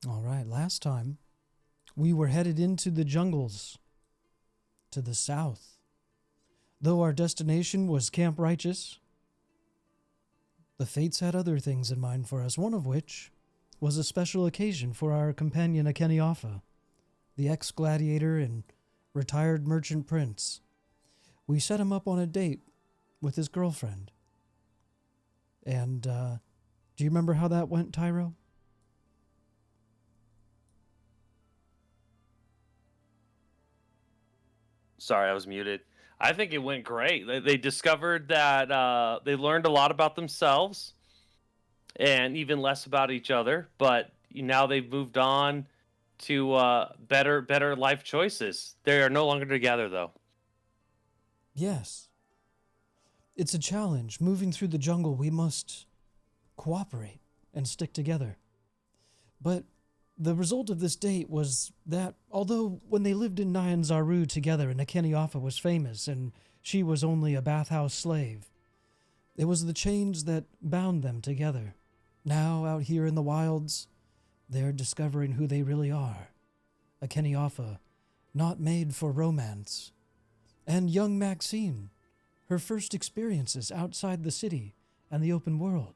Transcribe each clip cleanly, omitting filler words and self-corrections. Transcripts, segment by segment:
All right, last time we were headed into the jungles to the south. Though our destination was Camp Righteous, the fates had other things in mind for us, one of which was a special occasion for our companion Akeniafa, the ex-gladiator and retired merchant prince. We set him up on a date with his girlfriend. And, do you remember how that went, Tyro? Sorry, I was muted. I think it went great. They discovered that they learned a lot about themselves and even less about each other. But now they've moved on to better life choices. They are no longer together, though. Yes. It's a challenge. Moving through the jungle, we must cooperate and stick together. But the result of this date was that, although when they lived in Nyanzaru together and Akeniafa was famous and she was only a bathhouse slave, it was the chains that bound them together. Now, out here in the wilds, they're discovering who they really are. Akeniafa, not made for romance. And young Maxine, her first experiences outside the city and the open world,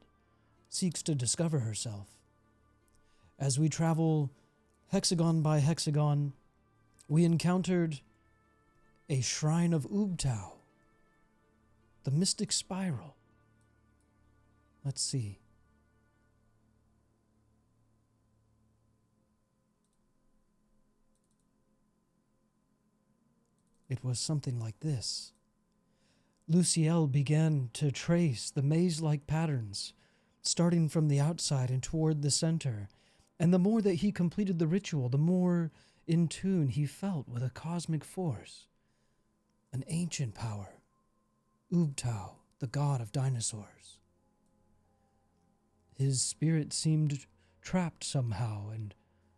seeks to discover herself. As we travel hexagon by hexagon, we encountered a shrine of Ubtao, the mystic spiral. Let's see. It was something like this. Luciel began to trace the maze-like patterns, starting from the outside and toward the center. And the more that he completed the ritual, the more in tune he felt with a cosmic force, an ancient power, Ubtao, the god of dinosaurs. His spirit seemed trapped somehow and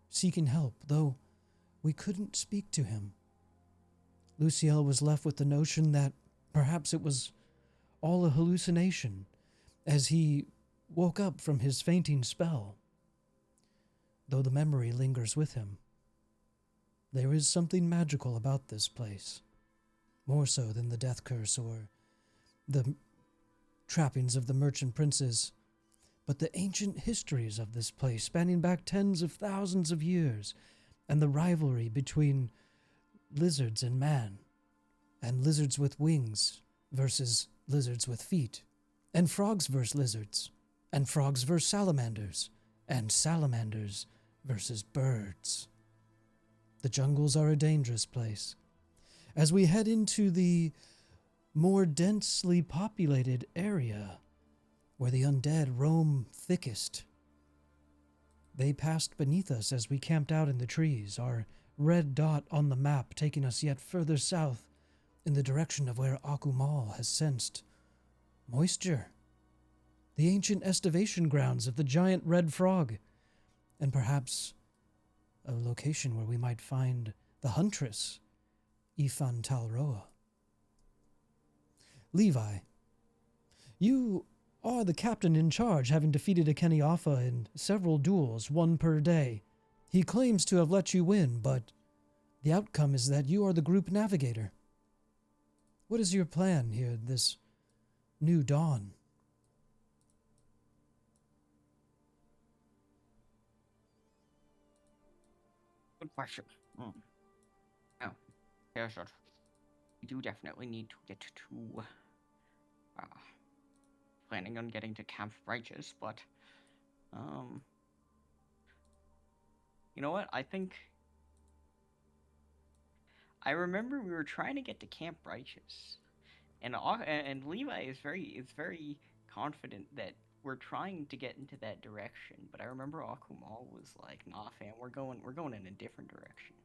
seeking help, though we couldn't speak to him. Luciel was left with the notion that perhaps it was all a hallucination as he woke up from his fainting spell, though the memory lingers with him. There is something magical about this place, more so than the death curse or the trappings of the merchant princes, but the ancient histories of this place spanning back tens of thousands of years, and the rivalry between lizards and man, and lizards with wings versus lizards with feet, and frogs versus lizards, and frogs versus salamanders, and salamanders versus birds. The jungles are a dangerous place. As we head into the more densely populated area where the undead roam thickest, they passed beneath us as we camped out in the trees, our red dot on the map taking us yet further south in the direction of where Akumal has sensed moisture, the ancient estivation grounds of the giant red frog, and perhaps a location where we might find the huntress, Ifan Talroa. Levi, you are the captain in charge, having defeated Akeniafa in several duels, one per day. He claims to have let you win, but the outcome is that you are the group navigator. What is your plan here this new dawn? Good question. Oh, yeah, sure. We do definitely need to get to uh, planning on getting to Camp Righteous, but um, you know what? I think I remember we were trying to get to Camp Righteous, and Levi is very confident that we're trying to get into that direction. But I remember Akumal was like, "Nah, fam, we're going in a different direction."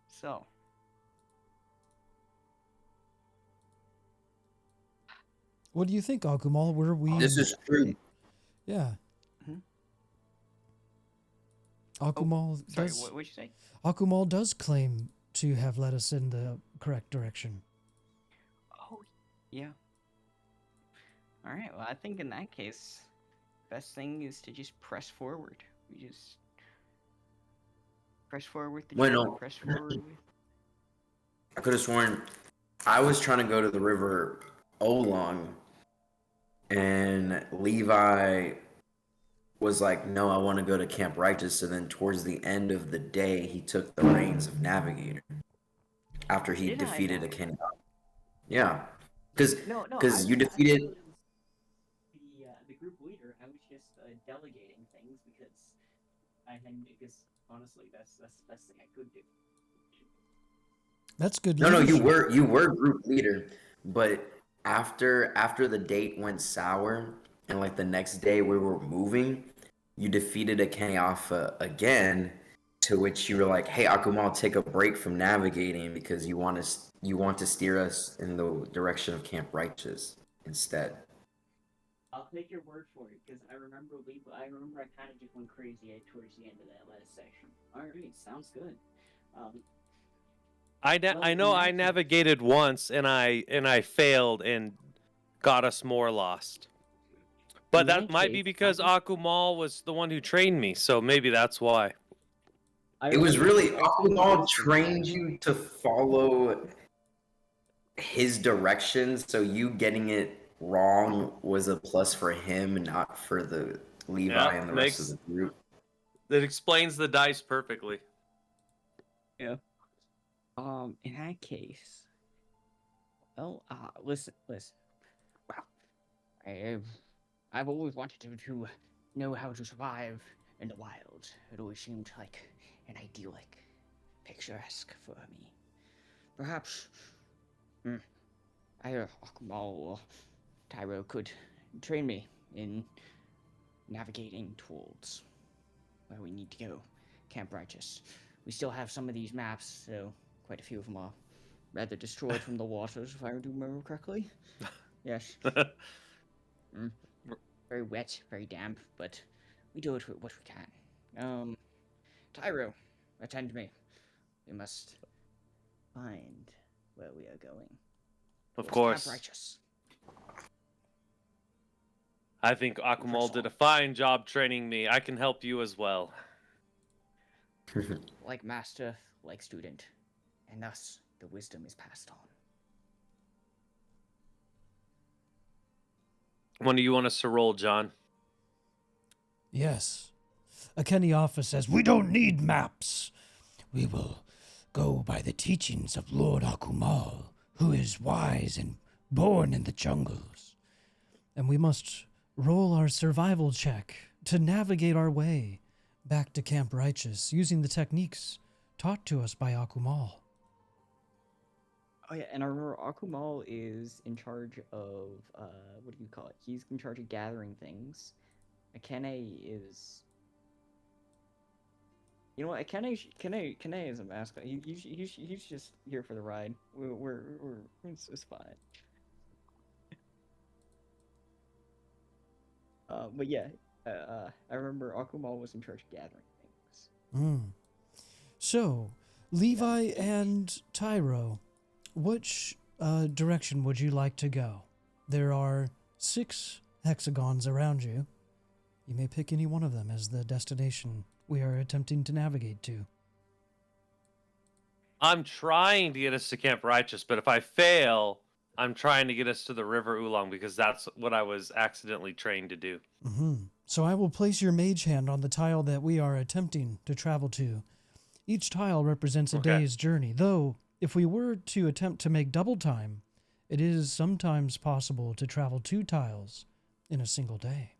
So What do you think, Akumal? Were This we... is true. Yeah, mhm. Oh, Akumal sorry, does... what'd you say? Akumal does claim to have led us in the correct direction. Oh, yeah. All right. Well, I think in that case, best thing is to just press forward. We just Press forward with the Wait, journey. no. Press forward with. I could have sworn I was trying to go to the river Olong, and Levi was like, "No, I want to go to Camp Righteous." So then, towards the end of the day, he took the reins of Navigator after he Did I defeated not? a Kenny. Yeah, because No, you defeated. The group leader. I was just delegating things because honestly, that's the best thing I could do. That's good No, leadership. you were group leader, but after the date went sour and like the next day we were moving, you defeated a Kenny Alpha again, to which you were like, "Hey, Akumal, take a break from navigating because you want to steer us in the direction of Camp Righteous instead." I'll take your word for it because I remember I kind of just went crazy towards the end of that last section. All right, sounds good. I Well, know in that I case- navigated once and I failed and got us more lost. But In that that might be case, because Akumal was the one who trained me, so maybe that's why. It was really Akumal trained you to follow his directions, so you getting it wrong was a plus for him, not for the Levi Yeah, and the rest of the group. That explains the dice perfectly. Yeah. In that case, well, listen. Wow, I've always wanted to know how to survive in the wild. It always seemed like an idyllic, picturesque for me. Perhaps, either Akumal or Tyro could train me in navigating towards where we need to go, Camp Righteous. We still have some of these maps, so quite a few of them are rather destroyed from the waters, if I do remember correctly. Yes. Very wet, very damp, but we do it what we can. Tyro, attend me. We must find where we are going. Of Towards course. Camp Righteous. I think Akumal did a fine job training me. I can help you as well. Like master, like student, and thus the wisdom is passed on. When do you want us to roll, John? Yes. A Kenny officer says, "We don't need maps. We will go by the teachings of Lord Akumal, who is wise and born in the jungles. And we must roll our survival check to navigate our way back to Camp Righteous using the techniques taught to us by Akumal." Oh yeah, and our Akumal is in charge of what do you call it? He's in charge of gathering things. Akene is. You know what? Akene is a mascot. He's just here for the ride. It's fine. But yeah, I remember Akumal was in charge of gathering things. So, Levi and Tyro, which direction would you like to go? There are 6 hexagons around you. You may pick any one of them as the destination we are attempting to navigate to. I'm trying to get us to Camp Righteous, but if I fail, I'm trying to get us to the River Oolong because that's what I was accidentally trained to do. So I will place your mage hand on the tile that we are attempting to travel to. Each tile represents a day's journey, though if we were to attempt to make double time, it is sometimes possible to travel 2 tiles in a single day.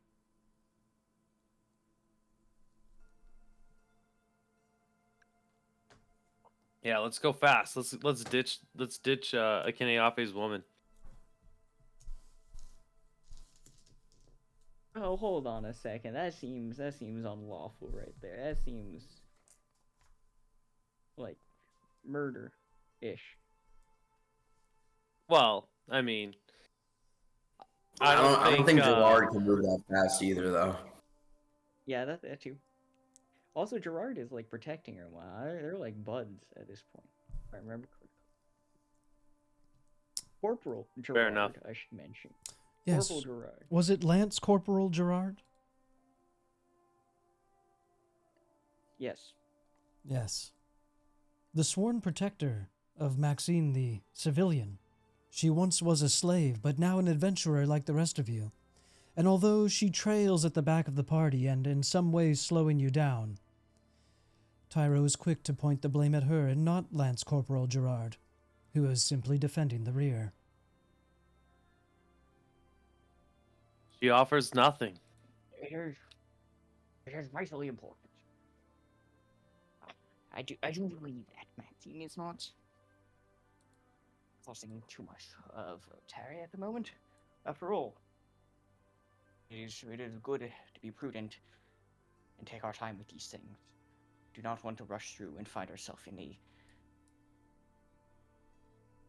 Yeah, let's go fast. Let's ditch Akene woman. Oh, hold on a second. That seems unlawful right there. That seems like murder-ish. Well, I mean, I don't think Gerard can move that fast either, though. Yeah, that too. Also, Gerard is like protecting her. Wow, they're like buds at this point. If I remember correctly. Corporal Gerard, Fair enough. I should mention. Yes. Corporal Gerard. Was it Lance Corporal Gerard? Yes. Yes. The sworn protector of Maxine the civilian. She once was a slave, but now an adventurer like the rest of you. And although she trails at the back of the party and in some ways slowing you down, Tyro is quick to point the blame at her and not Lance Corporal Gerard, who is simply defending the rear. She offers nothing. It is vitally important. I do believe that Maxine is not causing too much of Terry at the moment. After all, it is good to be prudent and take our time with these things. Do not want to rush through and find ourselves in a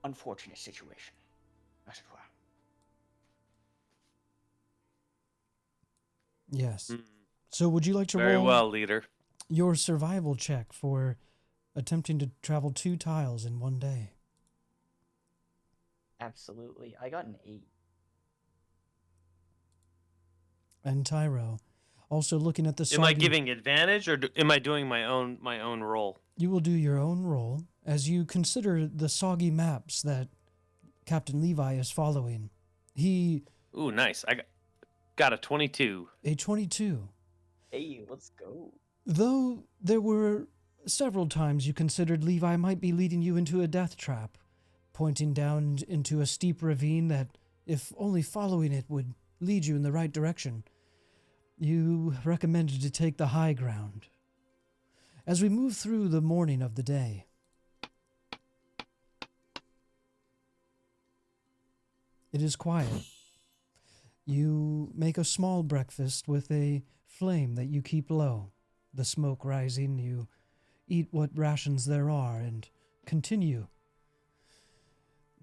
unfortunate situation, as it were. Yes. Mm, So would you like to Very roll well, leader. your survival check for attempting to travel 2 tiles in one day? Absolutely. I got an 8. And Tyro, also looking at the Am I soggy... giving advantage, or am I doing my own roll? You will do your own roll as you consider the soggy maps that Captain Levi is following. He... Ooh, nice. I got a 22. a 22. Hey, let's go. Though there were several times you considered Levi might be leading you into a death trap, pointing down into a steep ravine that, if only following it, would lead you in the right direction, you recommended to take the high ground. As we move through the morning of the day, it is quiet. You make a small breakfast with a flame that you keep low. The smoke rising, you eat what rations there are and continue.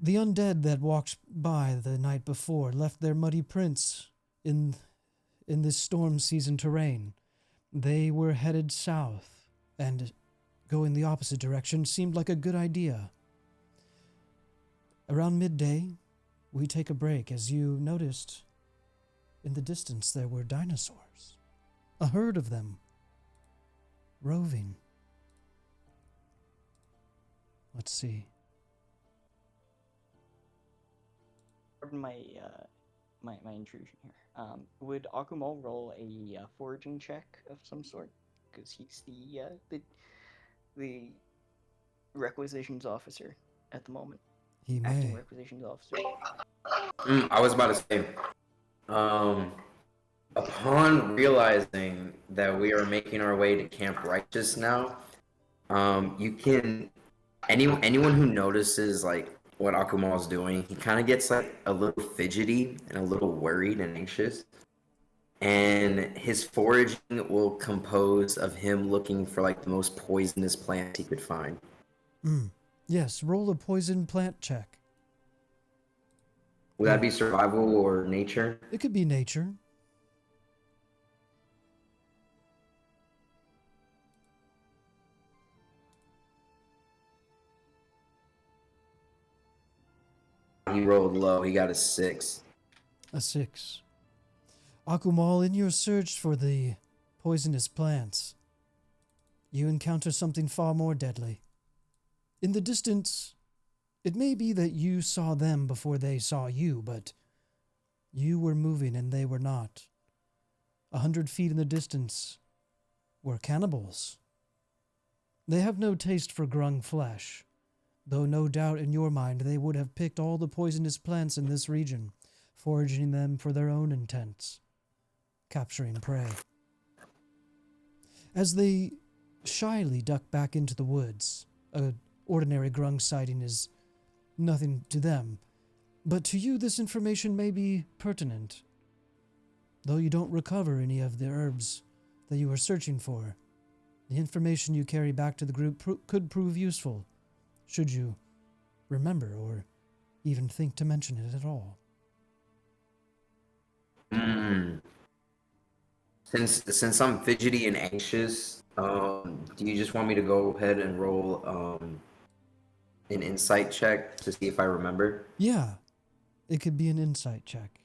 The undead that walked by the night before left their muddy prints in this storm season terrain. They were headed south, and going the opposite direction seemed like a good idea. Around midday, we take a break as you noticed in the distance there were dinosaurs. A herd of them, roving. Let's see. Pardon my my intrusion here. Would Akumal roll a foraging check of some sort? Because he's the requisitions officer at the moment. He Acting may. requisitions officer. I was about to say, upon realizing that we are making our way to Camp Righteous now, you can anyone who notices like what Akumal's doing, he kind of gets like a little fidgety and a little worried and anxious. And his foraging will compose of him looking for like the most poisonous plant he could find. Yes, roll a poison plant check. Would that be survival or nature? It could be nature. He rolled low. He got a 6. A 6. Akumal, in your search for the poisonous plants, you encounter something far more deadly. In the distance, it may be that you saw them before they saw you, but you were moving and they were not. 100 feet in the distance were cannibals. They have no taste for grung flesh, though no doubt in your mind they would have picked all the poisonous plants in this region, foraging them for their own intents, capturing prey. As they shyly duck back into the woods, an ordinary grung sighting is nothing to them, but to you this information may be pertinent. Though you don't recover any of the herbs that you are searching for, the information you carry back to the group could prove useful, should you remember or even think to mention it at all. Since I'm fidgety and anxious, do you just want me to go ahead and roll an insight check to see if I remember? Yeah, it could be an insight check.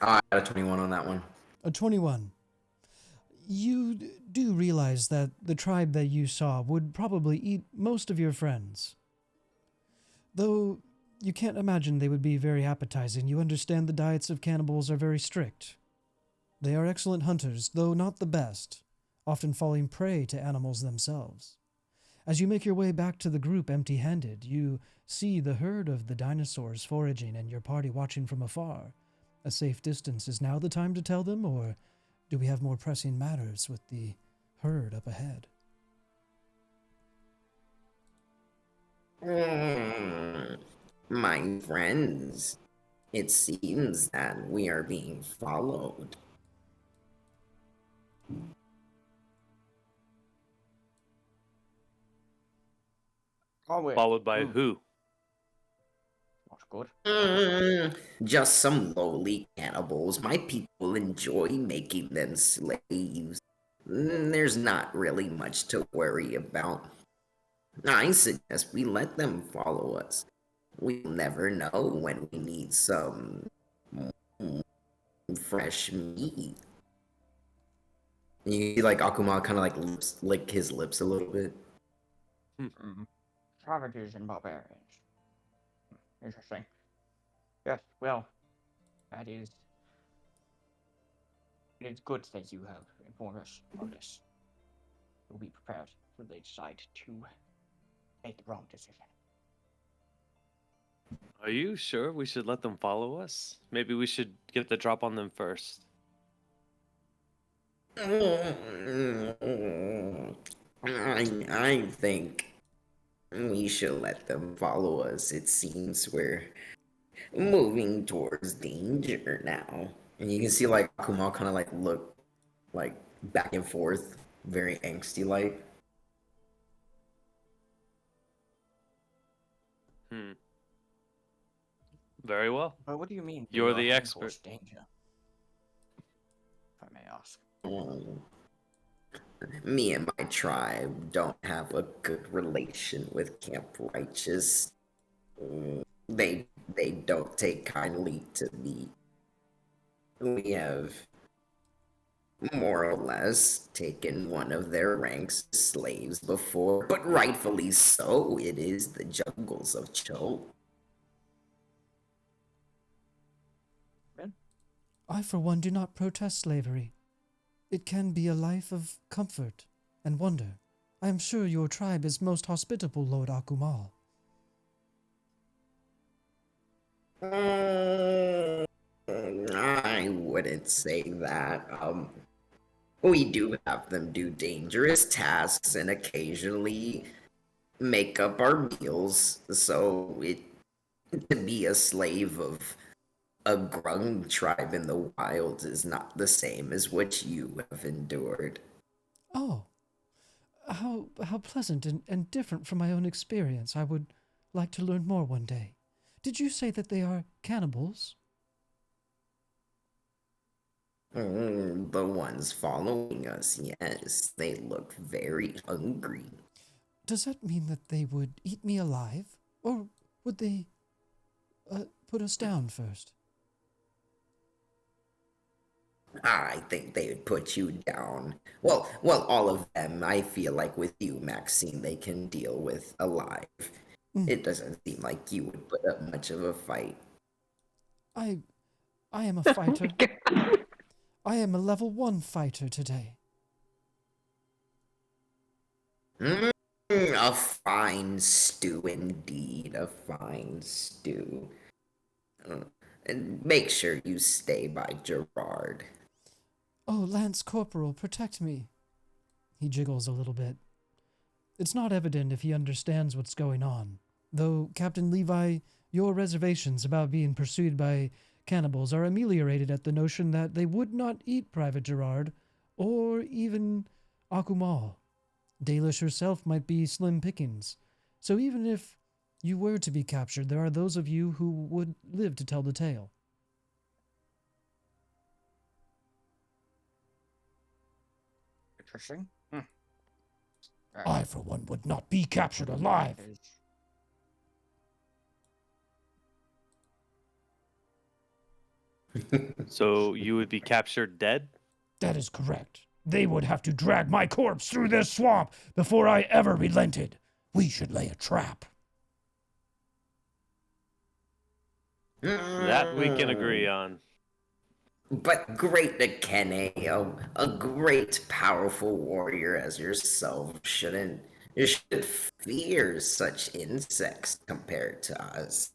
I got a 21 on that one. A 21. You do realize that the tribe that you saw would probably eat most of your friends. Though you can't imagine they would be very appetizing, you understand the diets of cannibals are very strict. They are excellent hunters, though not the best, often falling prey to animals themselves. As you make your way back to the group empty-handed, you see the herd of the dinosaurs foraging and your party watching from afar. A safe distance is now the time to tell them, or do we have more pressing matters with the herd up ahead? My friends, it seems that we are being followed. Followed by Ooh, who? not good. Just some lowly cannibals. My people enjoy making them slaves. There's not really much to worry about. I suggest we let them follow us. We'll never know when we need some fresh meat. You see, like, Akuma kind of like lick his lips a little bit. Savages and barbarians. Interesting. Yes, well, that is. It is good that you have informed us of this. We'll be prepared when they decide to make the wrong decision. Are you sure we should let them follow us? Maybe we should get the drop on them first. I think we should let them follow us. It seems we're moving towards danger now. And you can see like Akuma kind of like look like back and forth, very angsty like. Very well. But what do you mean? You're we the are heading towards expert. danger. If I may ask. Me and my tribe don't have a good relation with Camp Righteous. They don't take kindly to me. We have more or less taken one of their ranks as slaves before, but rightfully so. It is the jungles of Cho. I, for one, do not protest slavery. It can be a life of comfort and wonder. I am sure your tribe is most hospitable, Lord Akumal. I wouldn't say that. We do have them do dangerous tasks and occasionally make up our meals, so to be a slave of a grung tribe in the wild is not the same as what you have endured. Oh, how pleasant and different from my own experience. I would like to learn more one day. Did you say that they are cannibals? The ones following us, yes, they look very hungry. Does that mean that they would eat me alive? Or would they put us down first? I think they would put you down. Well, all of them. I feel like with you, Maxine, they can deal with alive. It doesn't seem like you would put up much of a fight. I am a fighter. I am a level 1 fighter today. A fine stew indeed, a fine stew. And make sure you stay by Gerard. Oh, Lance Corporal, protect me. He jiggles a little bit. It's not evident if he understands what's going on. Though, Captain Levi, your reservations about being pursued by cannibals are ameliorated at the notion that they would not eat Private Gerard, or even Akumal. Dalish herself might be slim pickings. So even if you were to be captured, there are those of you who would live to tell the tale. Interesting. I, for one, would not be captured alive. So you would be captured dead? That is correct. They would have to drag my corpse through this swamp before I ever relented. We should lay a trap. That we can agree on. But great Akeneo, a great powerful warrior as yourself, you should fear such insects compared to us.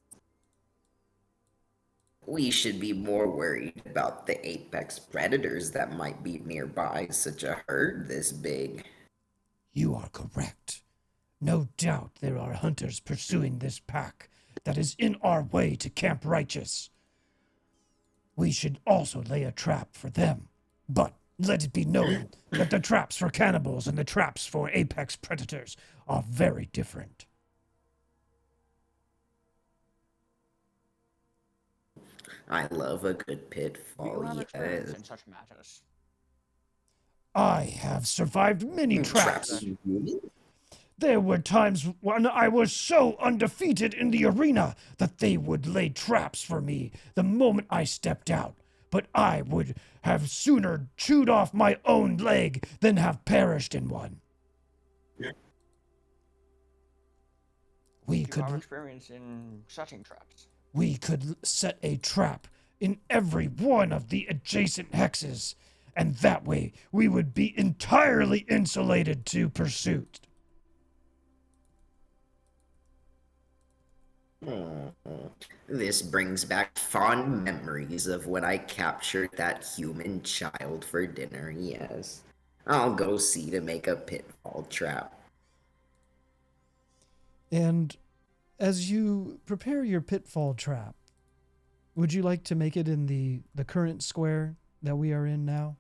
We should be more worried about the apex predators that might be nearby such a herd this big. You are correct. No doubt there are hunters pursuing this pack that is in our way to Camp Righteous. We should also lay a trap for them. But let it be known that the traps for cannibals and the traps for apex predators are very different. I love a good Do you pitfall, have experience yes. in such matters? I have survived many traps. Traps. There were times when I was so undefeated in the arena that they would lay traps for me the moment I stepped out. But I would have sooner chewed off my own leg than have perished in one. Do you have experience in setting traps? We could set a trap in every one of the adjacent hexes, and that way we would be entirely insulated to pursuit. This brings back fond memories of when I captured that human child for dinner, yes. I'll go see to make a pitfall trap. And as you prepare your pitfall trap, would you like to make it in the current square that we are in now?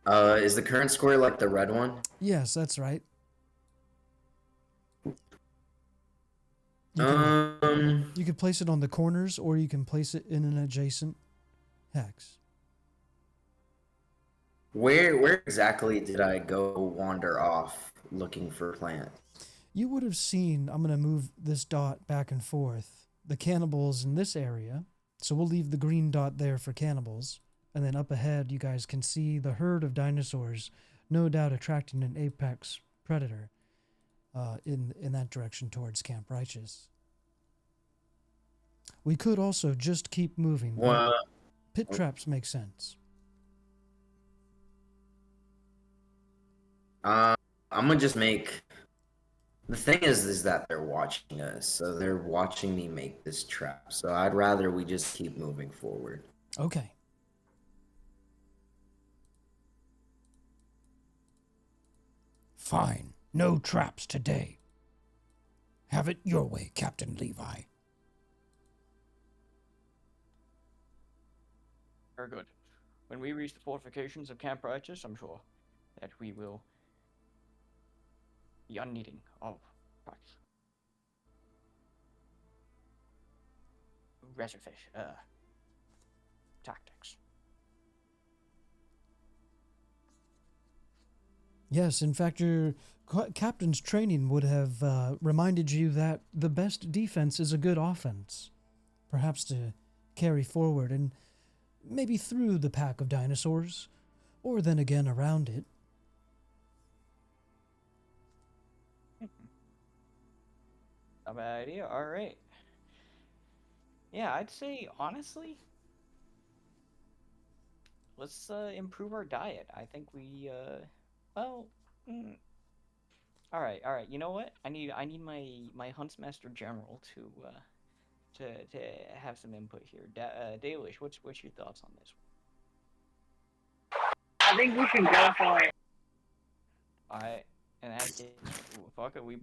Is the current square like the red one? Yes, that's right. You could place it on the corners, or you can place it in an adjacent hex. Where exactly did I go wander off looking for plants? You would have seen, I'm going to move this dot back and forth, the cannibals in this area. So we'll leave the green dot there for cannibals. And then up ahead, you guys can see the herd of dinosaurs, no doubt attracting an apex predator in that direction towards Camp Righteous. We could also just keep moving. Well, Pit traps make sense. I'm gonna just make. The thing is that they're watching us, so they're watching me make this trap. So I'd rather we just keep moving forward. Okay. Fine. No traps today. Have it your way, Captain Levi. Very good. When we reach the fortifications of Camp Righteous, I'm sure that we will be unneeding of tactics. Yes, in fact, your captain's training would have reminded you that the best defense is a good offense. Perhaps to carry forward and maybe through the pack of dinosaurs, or then again around it. A bad idea. All right. Yeah, I'd say honestly, let's improve our diet. I think we well. All right. You know what? I need my Huntsmaster General to have some input here. Dalish, what's your thoughts on this? I think we should go for it. Alright, and that case, fuck it, we're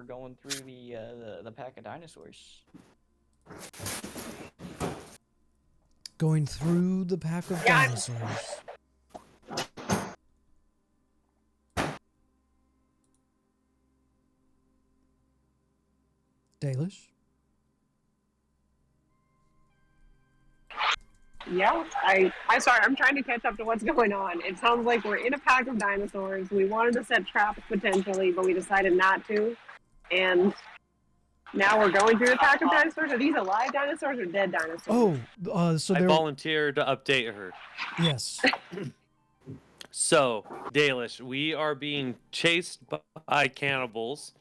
going through the pack of dinosaurs. Going through the pack of dinosaurs. Dalish? Yeah, I'm sorry, I'm trying to catch up to what's going on. It sounds like we're in a pack of dinosaurs. We wanted to set traps potentially, but we decided not to. And Now we're going through the pack of dinosaurs. Are these alive dinosaurs or dead dinosaurs? Oh, so I there. volunteered to update her. Yes. So, Dalish, we are being chased by cannibals,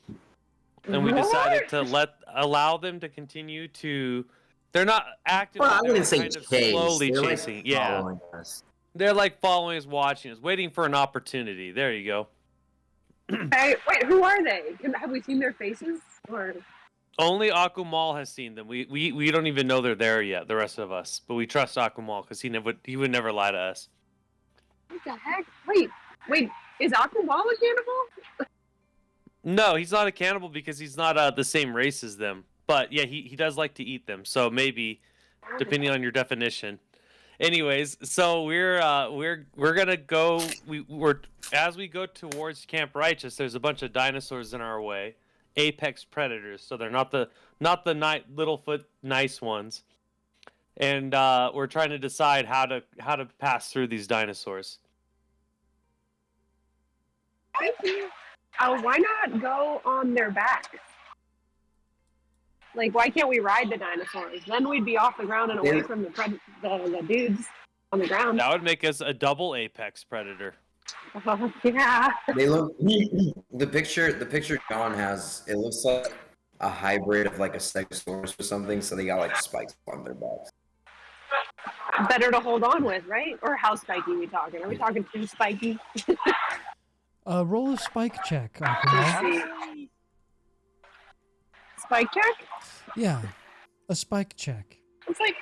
and we decided to allow them to continue to. They're not actively. Well, I they're wouldn't say kind of chase. slowly They're chasing. like Yeah, following us. they're like following us, watching us, waiting for an opportunity. There you go. Hey, wait, who are they? Have we seen their faces? Or Only Akumal has seen them. We don't even know they're there yet. The rest of us, but we trust Akumal because he would never lie to us. what the heck? Wait, is Aquaball a cannibal? No, he's not a cannibal because he's not the same race as them. But yeah, he does like to eat them. So maybe, depending on your definition. Anyways, so we're gonna go. We're as we go towards Camp Righteous. There's a bunch of dinosaurs in our way, apex predators. So they're not the Littlefoot nice ones. And we're trying to decide how to pass through these dinosaurs. Why not go on their backs? Like, why can't we ride the dinosaurs? Then we'd be off the ground and away from the dudes on the ground. That would make us a double apex predator. Yeah. They look the picture John has. It looks like a hybrid of like a stegosaurus or something. So they got like spikes on their backs. Better to hold on with, right? Or how spiky we talking? Are we talking too spiky? Roll a spike check. Let's Akumal. see. Spike check? Yeah, a spike check. It's like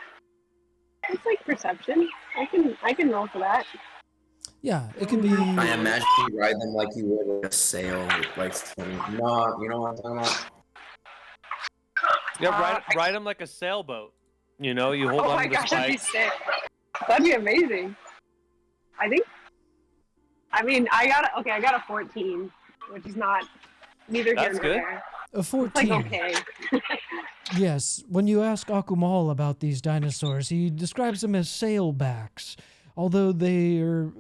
perception. I can roll for that. Yeah, it can be. I imagine you ride them like you would a sail with like no, you know what I'm talking about? Yeah, ride them like a sailboat. You know, you hold Oh on my to the gosh, that'd be spike. sick. That'd be amazing. I got a 14, which is not neither here That's nor good. there. A It's 14. like okay. Yes, when you ask Akumal about these dinosaurs, he describes them as sailbacks, although they are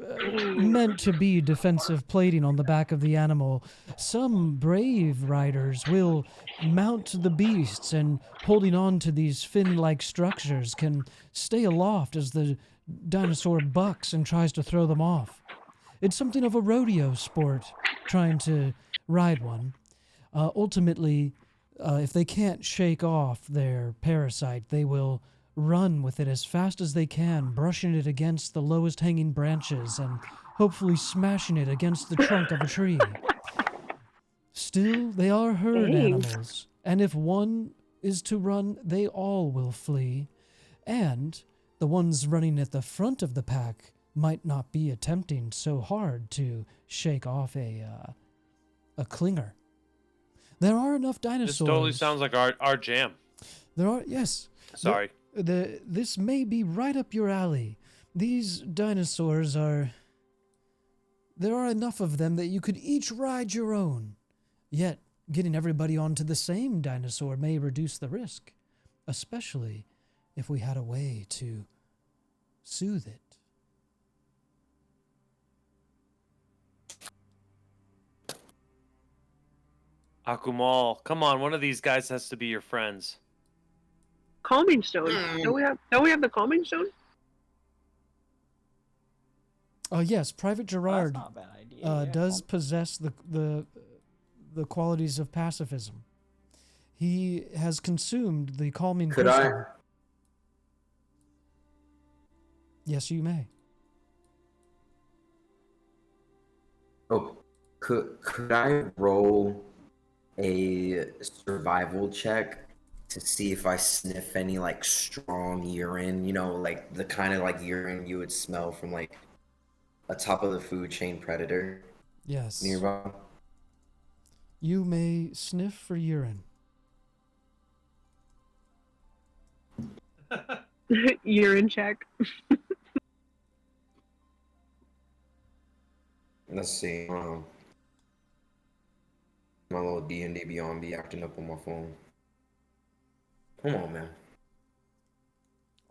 meant to be defensive plating on the back of the animal. Some brave riders will mount the beasts and, holding on to these fin-like structures, can stay aloft as the dinosaur bucks and tries to throw them off. It's something of a rodeo sport, trying to ride one. Ultimately, if they can't shake off their parasite, they will run with it as fast as they can, brushing it against the lowest hanging branches and hopefully smashing it against the trunk of a tree. Still, they are herd Dang. animals, and if one is to run, they all will flee. And the ones running at the front of the pack might not be attempting so hard to shake off a clinger. There are enough dinosaurs. This totally sounds like our jam. There are, yes. Sorry. This may be right up your alley. These dinosaurs are... There are enough of them that you could each ride your own. Yet, getting everybody onto the same dinosaur may reduce the risk, especially if we had a way to soothe it. Akumal, come on, one of these guys has to be your friends. Calming stone. Don't we have the calming stone? Yes, Private Well, Gerard that's not a bad idea. Yeah, does possess the qualities of pacifism. He has consumed the calming Could crystal. I? Yes, you may. Oh, could I roll a survival check to see if I sniff any like strong urine? You know, like the kind of like urine you would smell from like a top of the food chain predator Yes. nearby. You may sniff for urine. Urine check. Let's see. My little D&D Beyond be acting up on my phone. Come on, man.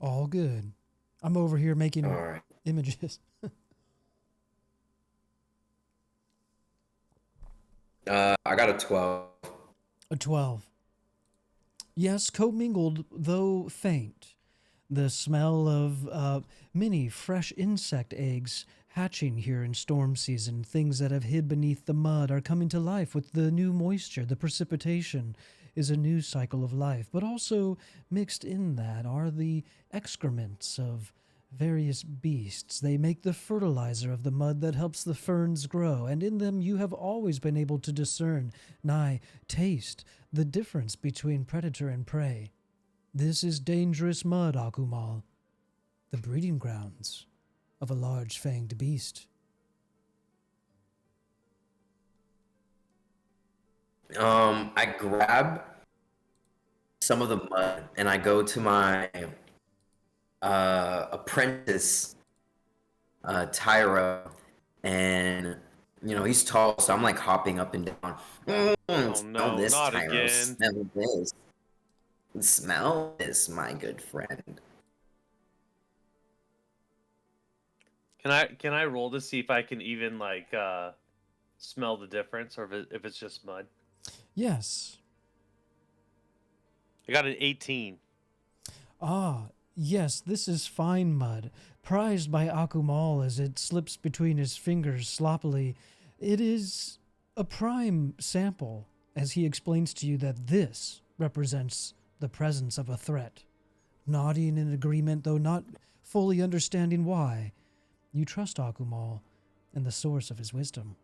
All good. I'm over here making All right. images. I got a 12. A 12. Yes, commingled, though faint. The smell of many fresh insect eggs hatching here in storm season, things that have hid beneath the mud, are coming to life with the new moisture. The precipitation is a new cycle of life, but also mixed in that are the excrements of various beasts. They make the fertilizer of the mud that helps the ferns grow, and in them you have always been able to discern, nigh taste, the difference between predator and prey. This is dangerous mud, Akumal, the breeding grounds of a large-fanged beast. I grab some of the mud and I go to my apprentice, Tyro, and he's tall, so I'm like hopping up and down. Oh Smell no, this, not Tyro. again. Smell this. Smell this, my good friend. Can I roll to see if I can even like smell the difference, or if it's just mud? Yes. I got an 18. Ah, yes, this is fine mud, prized by Akumal as it slips between his fingers sloppily. It is a prime sample, as he explains to you that this represents the presence of a threat. Nodding in agreement, though not fully understanding why, you trust Akumal and the source of his wisdom.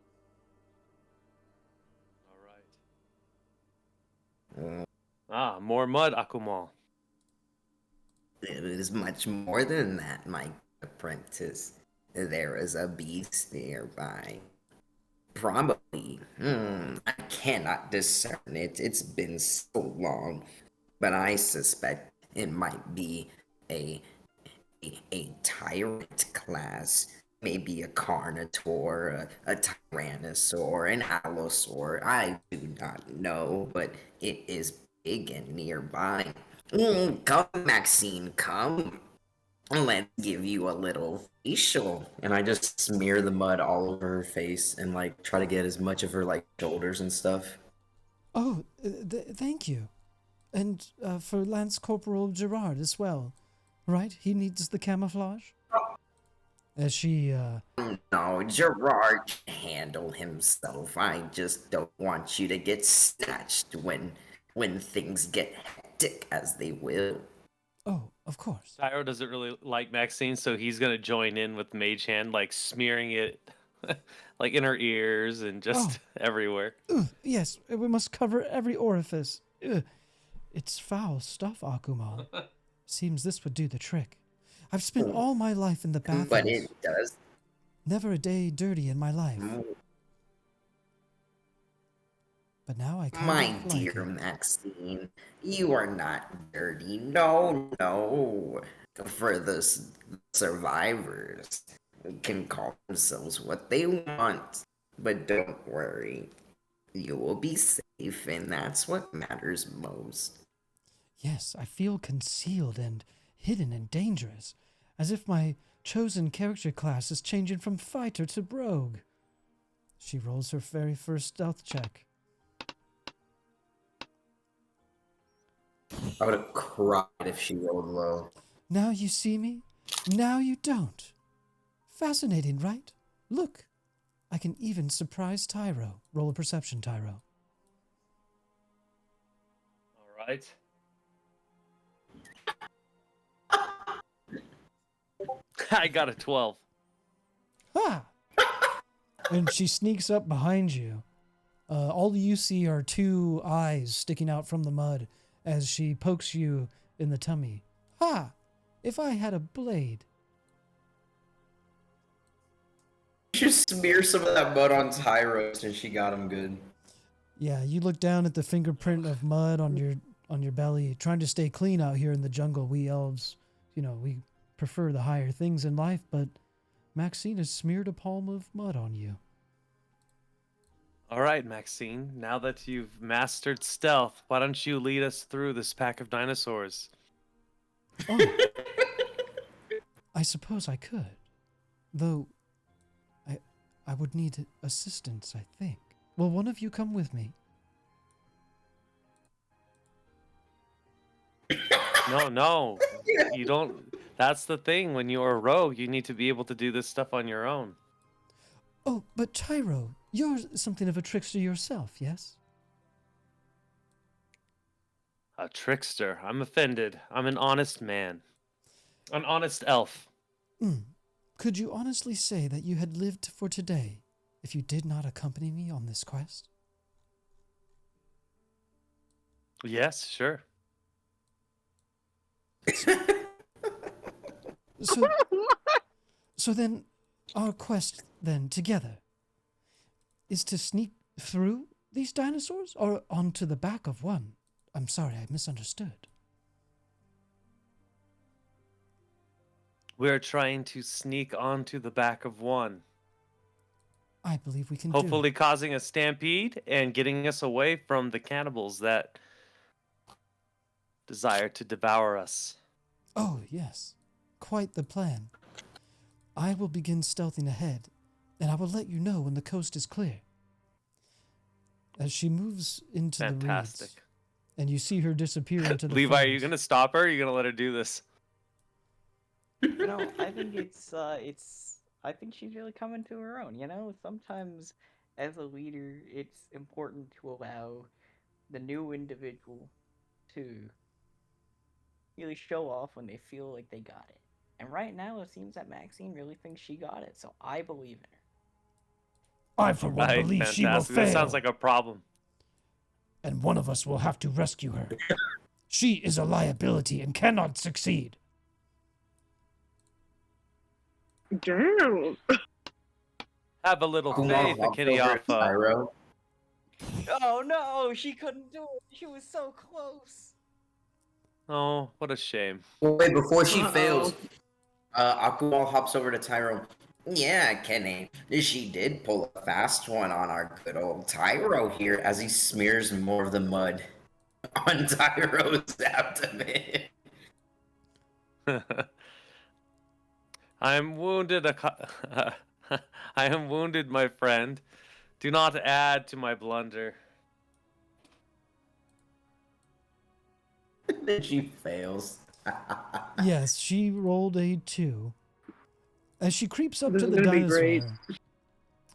All right. More mud, Akumal. It is much more than that, my apprentice. There is a beast nearby. Probably. I cannot discern it. It's been so long. But I suspect it might be a a tyrant class. Maybe a Carnotaur, a Tyrannosaur, an Allosaur. I do not know, but it is big and nearby. Come, Maxine, come. Let's give you a little facial. And I just smear the mud all over her face and like try to get as much of her like shoulders and stuff. Oh, thank you. And for Lance Corporal Gerard as well, right? He needs the camouflage? As she, No, Gerard can handle himself. I just don't want you to get snatched when things get hectic, as they will. oh, of course. Tyro doesn't really like Maxine, so he's gonna join in with Mage Hand, like smearing it, like in her ears and just everywhere. Ugh, yes, we must cover every orifice. Ugh. It's foul stuff, Akumal. Seems this would do the trick. I've spent all my life in the bathhouse. But it does. Never a day dirty in my life. But now I kind My of like dear it. Maxine, you are not dirty. No, no. For the survivors can call themselves what they want. But don't worry. You will be safe, and that's what matters most. Yes, I feel concealed and hidden and dangerous, as if my chosen character class is changing from fighter to rogue. She rolls her very first stealth check. I would have cried if she rolled low. Now you see me, now you don't. Fascinating, right? Look, I can even surprise Tyro. Roll a perception, Tyro. All right. I got a 12. Ha! And she sneaks up behind you. All you see are two eyes sticking out from the mud as she pokes you in the tummy. Ha! If I had a blade. You should smear some of that mud on Tyro since she got him good. Yeah, you look down at the fingerprint of mud on your belly, trying to stay clean out here in the jungle. We elves, we prefer the higher things in life, but Maxine has smeared a palm of mud on you. All right, Maxine. Now that you've mastered stealth, why don't you lead us through this pack of dinosaurs? Oh, I suppose I could, though I would need assistance, I think. Will one of you come with me? No, you don't. That's the thing. When you're a rogue, you need to be able to do this stuff on your own. Oh, but Tyro, you're something of a trickster yourself, yes? A trickster. I'm offended. I'm an honest man. An honest elf. Could you honestly say that you had lived for today if you did not accompany me on this quest? Yes, sure. So, so then, our quest then together is to sneak through these dinosaurs or onto the back of one? I'm sorry, I misunderstood. We're trying to sneak onto the back of one. I believe we can Hopefully do causing a stampede and getting us away from the cannibals that desire to devour us. it. Oh, yes. Quite the plan. I will begin stealthing ahead, and I will let you know when the coast is clear. As she moves into the Fantastic. reeds, and you see her disappear into the Levi, are you ferns. going to stop her? Or are you going to let her do this? I think I think she's really coming to her own. Sometimes as a leader, it's important to allow the new individual to really show off when they feel like they got it. And right now, it seems that Maxine really thinks she got it, so I believe in her. I, for one, Right, believe she will fantastic. fail, This sounds like a problem. and one of us will have to rescue her. She is a liability and cannot succeed. Damn. Have a little Kumar faith, walks Kenny over to Alpha. Tyro. Oh no, she couldn't do it. She was so close. Oh, what a shame. Well, wait, before she Uh-oh. fails, Akumal hops over to Tyro. Yeah, Kenny, she did pull a fast one on our good old Tyro here as he smears more of the mud on Tyro's abdomen. I am wounded. I am wounded, my friend. Do not add to my blunder. Then she fails. Yes, she rolled a 2. As she creeps up This to is the gonna be great. dinosaur,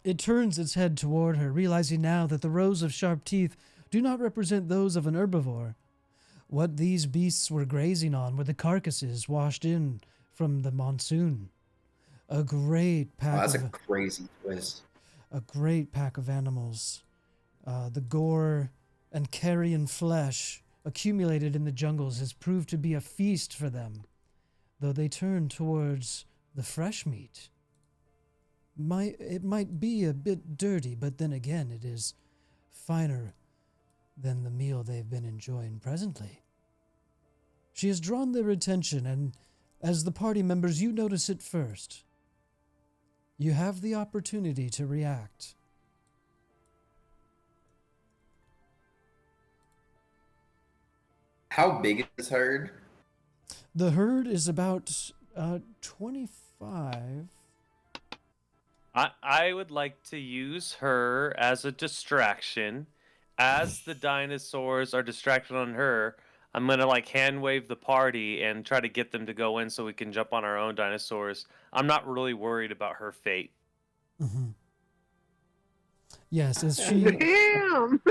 it turns its head toward her, realizing now that the rows of sharp teeth do not represent those of an herbivore. What these beasts were grazing on were the carcasses washed in from the monsoon. A great Oh, pack that's of a crazy twist. a great pack of animals. The gore and carrion flesh accumulated in the jungles has proved to be a feast for them, though they turn towards the fresh meat. It might be a bit dirty, but then again, it is finer than the meal they've been enjoying presently. She has drawn their attention, and as the party members, you notice it first. You have the opportunity to react. How big is this herd? The herd is about 25. I would like to use her as a distraction. As the dinosaurs are distracted on her, I'm gonna like hand wave the party and try to get them to go in so we can jump on our own dinosaurs. I'm not really worried about her fate. Mm-hmm. Yes, as she... Damn.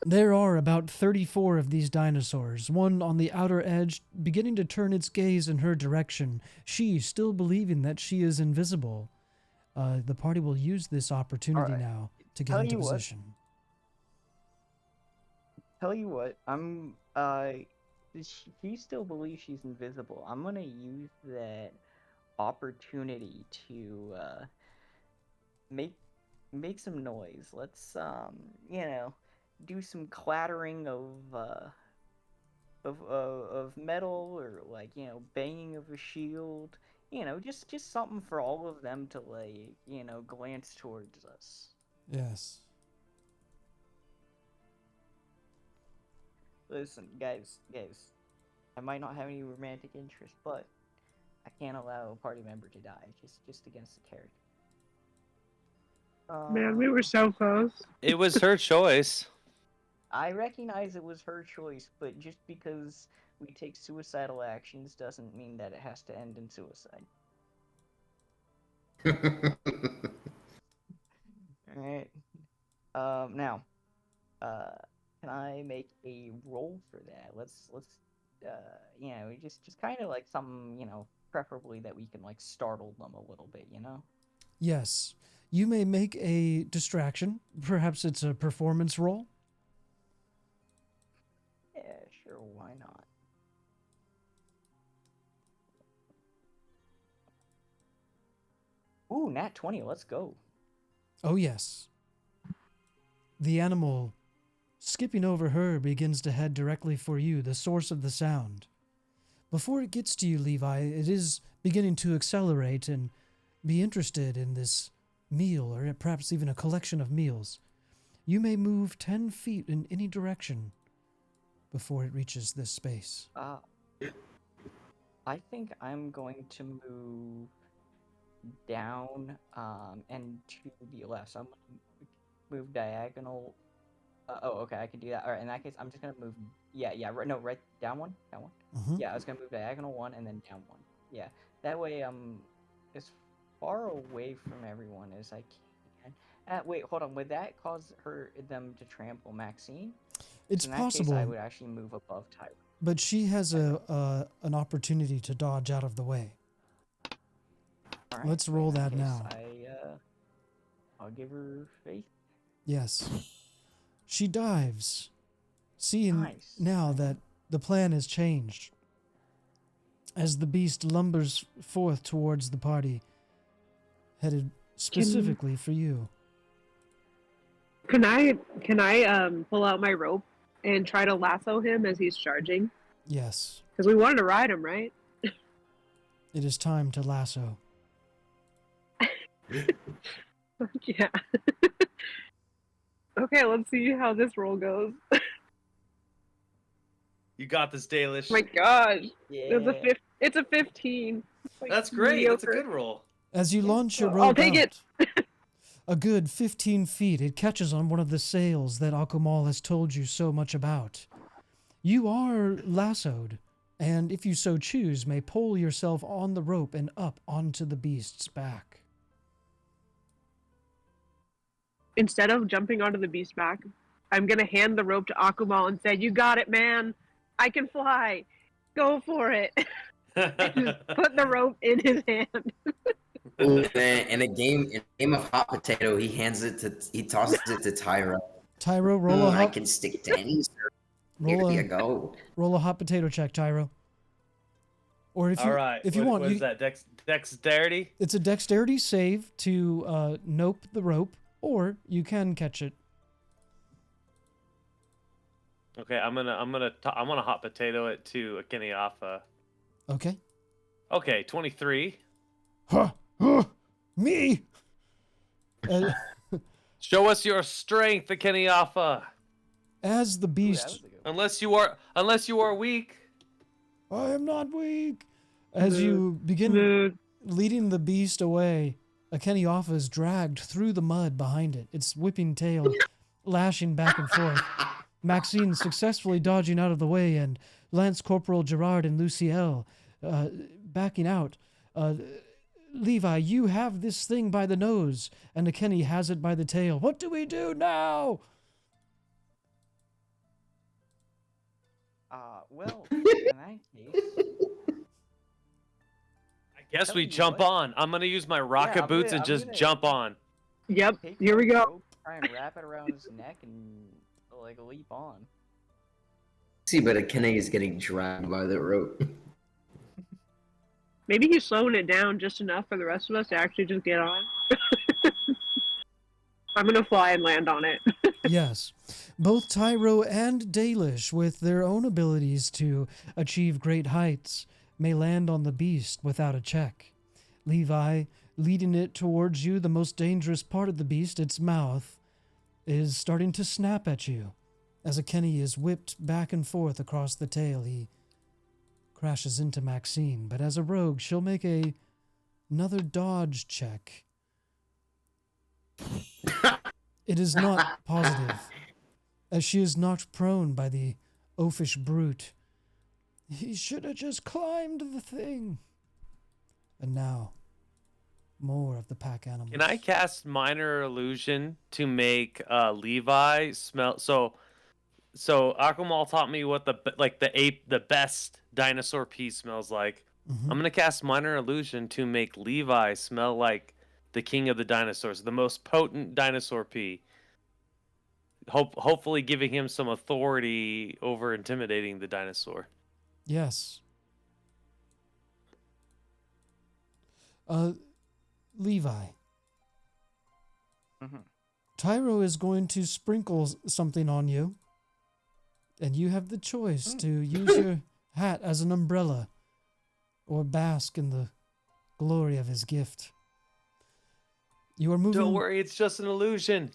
There are about 34 of these dinosaurs, one on the outer edge, beginning to turn its gaze in her direction, she still believing that she is invisible. The party will use this opportunity Alright. now to get Tell into you what. position. Tell you what, she still believes she's invisible. I'm gonna use that opportunity to make some noise. Let's do some clattering of metal, or like banging of a shield. Just something for all of them to like glance towards us. Yes. Listen, guys, I might not have any romantic interest, but I can't allow a party member to die just against the character. Man, we were so close. It was her choice. I recognize it was her choice, but just because we take suicidal actions doesn't mean that it has to end in suicide. Alright. Now, uh, can I make a roll for that? Let's just kind of like something, preferably that we can like startle them a little bit, Yes. You may make a distraction. Perhaps it's a performance roll. Yeah, sure, why not? Ooh, nat 20, let's go. Oh, yes. The animal, skipping over her, begins to head directly for you, the source of the sound. Before it gets to you, Levi, it is beginning to accelerate and be interested in this meal, or perhaps even a collection of meals. You may move 10 feet in any direction before it reaches this space. I think I'm going to move down and to the left. So I'm going to move diagonal. Okay, I can do that. All right, in that case, I'm just going to move. Yeah, right. No, right down one. Down one. Mhm. Yeah, I was going to move diagonal one and then down one. Yeah, that way I'm as far away from everyone as I can. Wait, hold on. Would that cause them to trample Maxine? It's In that possible, case, I would actually move above Tyra. but she has an opportunity to dodge out of the way. All right, Let's in roll that case, now. I'll give her faith. Yes. She dives, seeing Nice. now that the plan has changed. As the beast lumbers forth towards the party, headed specifically for you. Can I pull out my rope and try to lasso him as he's charging? Yes, Because we wanted to ride him, right? it is time to lasso. Yeah. Okay, let's see how this roll goes. You got this, Dalish. Oh my gosh. Yeah. It's a 15. It's like That's great. That's a mediocre. good roll. As you launch your I'll rope take out, it. a good 15 feet, it catches on one of the sails that Akumal has told you so much about. You are lassoed, and if you so choose, may pull yourself on the rope and up onto the beast's back. Instead of jumping onto the beast back, I'm going to hand the rope to Akumal and say, "You got it, man. I can fly. Go for it." Just put the rope in his hand. Ooh, man, in a game of hot potato, he tosses it to Tyra. Tyro, roll a I hot, can stick to any sir. Here roll you a, go. roll a hot potato check, Tyro. Or if you, All right. if you want, what is that? Dexterity? it's a dexterity save to nope the rope, or you can catch it. Okay, I'm gonna hot potato it to Akiniafa. Okay. Okay, 23. Huh, me. Uh, Show us your strength, Akiniafa. as the Ooh, that beast, was a good one. Unless you are weak. I am not weak. As you begin Mood. leading the beast away, Akiniafa is dragged through the mud behind it, its whipping tail lashing back and forth. Maxine successfully dodging out of the way, and Lance Corporal Gerard and Luciel backing out. Levi, you have this thing by the nose, and Kenny has it by the tail. What do we do now? Well, in that case, I guess Tell we you jump what. on. I'm gonna use my rocket I'm boots gonna- and I'm just gonna- jump on. Yep, take here we that go. rope, try and wrap it around his neck and like leap on. See, but Akene is getting dragged by the rope. Maybe he's slowing it down just enough for the rest of us to actually just get on. I'm going to fly and land on it. Yes. Both Tyro and Dalish, with their own abilities to achieve great heights, may land on the beast without a check. Levi, leading it towards you, the most dangerous part of the beast, its mouth, is starting to snap at you. As Kenny is whipped back and forth across the tail, he crashes into Maxine. But as a rogue, she'll make another dodge check. It is not positive, as she is knocked prone by the oafish brute. He should have just climbed the thing. And now, more of the pack animals. Can I cast minor illusion to make Levi smell? So Akumal taught me what the best dinosaur pee smells like. Mhm. I'm gonna cast minor illusion to make Levi smell like the king of the dinosaurs, the most potent dinosaur pee. Hopefully giving him some authority over intimidating the dinosaur. Yes. Levi. Mhm. Tyro is going to sprinkle something on you, and you have the choice to use your hat as an umbrella or bask in the glory of his gift. You are moving. Don't worry, it's just an illusion.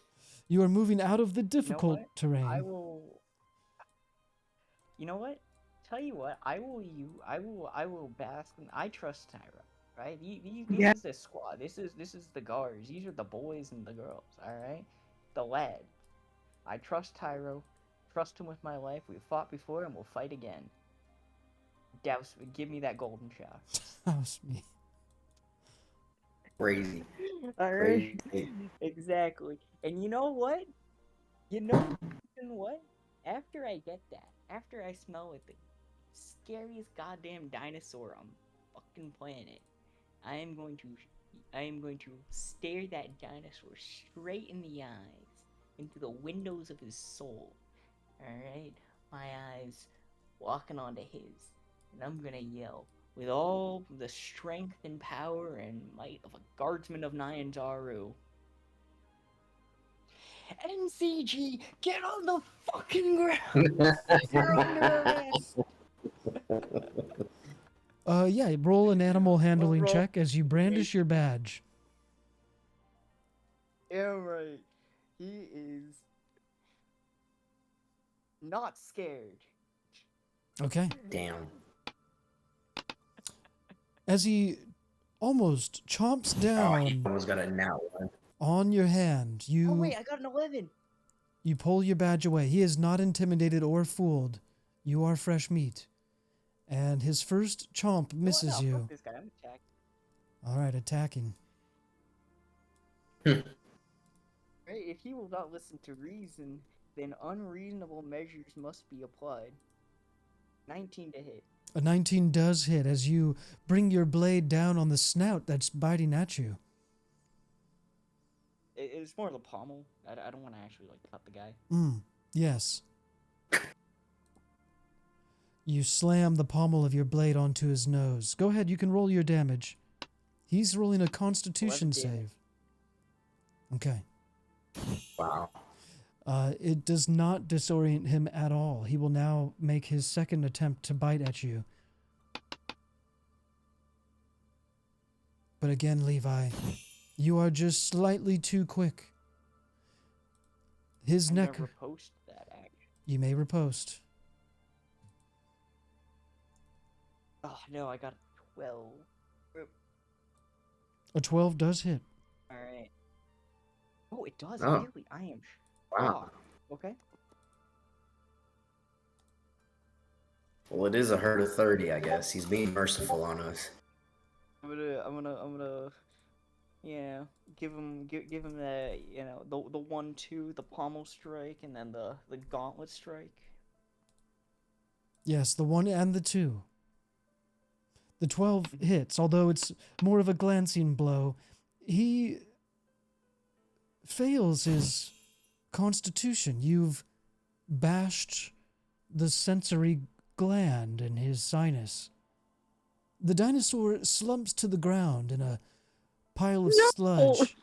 You are moving out of the difficult what? terrain. I will. You know what? Tell you what, I will bask in. I trust Tyra, right? This Yeah. is the squad. This is the guards. These are the boys and the girls. All right, the lad. I trust Tyro. Trust him with my life. We've fought before and we'll fight again. Douse, give me that golden shaft. House me. Crazy. All right. Crazy. Exactly. And you know what? You know what? After I get that, after I smell like the scariest goddamn dinosaur on the fucking planet, I am going to stare that dinosaur straight in the eyes, into the windows of his soul. Alright? My eyes walking onto his. And I'm gonna yell with all the strength and power and might of a guardsman of Nyanzaru. NCG, get on the fucking ground! You're under arrest! Yeah, roll an animal handling roll- check as you brandish your badge. Yeah, right. He is not scared. Okay. Damn. As he almost chomps Oh, he down almost got a nat one. on your hand, Oh wait, I got an 11. you pull your badge away. He is not intimidated or fooled. You are fresh meat. And his first chomp misses no, you. Fuck this guy. I'm attacked. All right, attacking. Right, if he will not listen to reason, then unreasonable measures must be applied. 19 to hit. A 19 does hit as you bring your blade down on the snout that's biting at you. It's more of the pommel. I don't want to actually like cut the guy. Yes. You slam the pommel of your blade onto his nose. Go ahead, you can roll your damage. He's rolling a constitution 11 damage. save. Okay. Wow. It does not disorient him at all. He will now make his second attempt to bite at you. But again, Levi, you are just slightly too quick. His I'm neck... gonna riposte that action. You may riposte. Oh no, I got a 12. A 12 does hit. Alright. Oh, it does, Oh. really? I am Wow. shocked. Okay. Well, it is a herd of 30, I guess. He's being merciful on us. I'm gonna, yeah, give him the, you know, the 1-2, the pommel strike, and then the gauntlet strike. Yes, the 1 and the 2. The 12 hits, although it's more of a glancing blow. He fails his constitution. You've bashed the sensory gland in his sinus. The dinosaur slumps to the ground in a pile of sludge,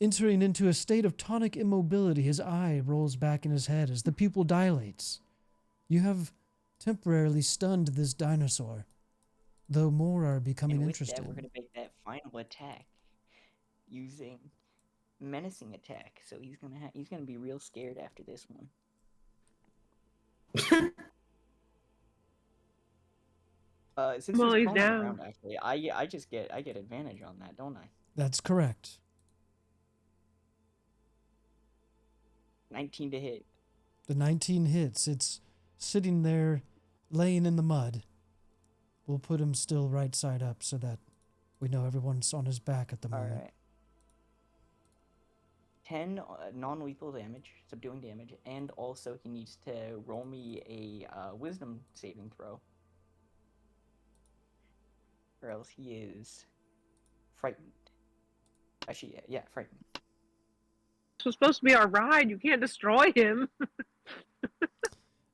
entering into a state of tonic immobility. His eye rolls back in his head as the pupil dilates. You have temporarily stunned this dinosaur, though more are becoming And with interested. that, we're gonna make that final attack using menacing attack. So he's gonna be real scared after this one. Since Well, he's he's prone on the down. ground, actually, I get advantage on that, don't I? That's correct. 19 to hit. The 19 hits. It's sitting there, laying in the mud. We'll put him still right side up so that we know everyone's on his back at the All moment. right. 10 non-lethal damage, subduing damage, and also he needs to roll me a wisdom saving throw. Or else he is frightened. Actually, yeah, frightened. This was supposed to be our ride. You can't destroy him.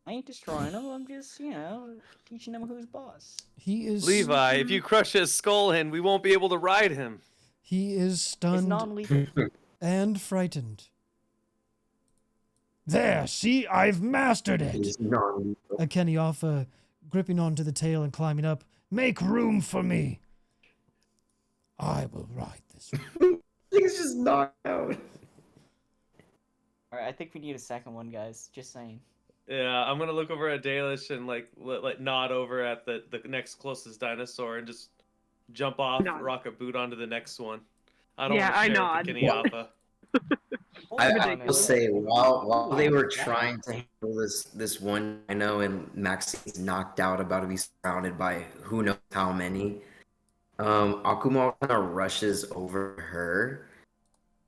I ain't destroying him, I'm just, teaching him who's boss. He is Levi, if you crush his skull in, we won't be able to ride him. He is It's stunned non-lethal. and frightened. There, see, I've mastered it. He's non-lethal. Kenyafa, gripping onto the tail and climbing up. Make room for me. I will ride this. He's just knocked out. Alright, I think we need a second one, guys. Just saying. Yeah, I'm gonna look over at Dalish and like nod over at the next closest dinosaur and just jump off, Nod. rock a boot onto the next one. I don't Yeah, want to I share nod. with the Kenyafa. I will say, while they were trying to handle this one, I know, and Maxine's knocked out, about to be surrounded by who knows how many. Akumo kind of rushes over her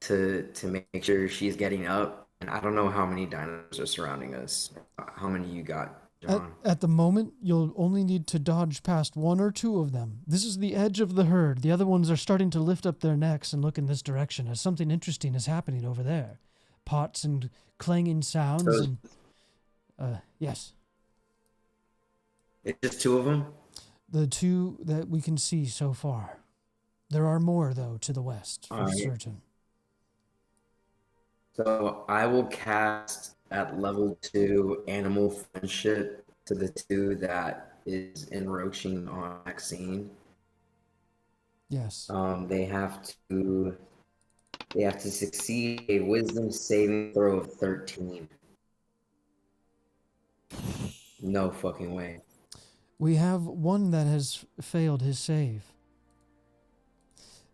to make sure she's getting up, and I don't know how many dinos are surrounding us. How many you got, John? At the moment, you'll only need to dodge past one or two of them. This is the edge of the herd. The other ones are starting to lift up their necks and look in this direction as something interesting is happening over there. Pots and clanging sounds. So- and, yes. It's just two of them. The two that we can see so far. There are more, though, to the west, for Alright. certain. So I will cast at level 2 Animal Friendship to the two that is encroaching on Maxine. Yes. They have to succeed a Wisdom saving throw of 13. No fucking way. We have one that has failed his save.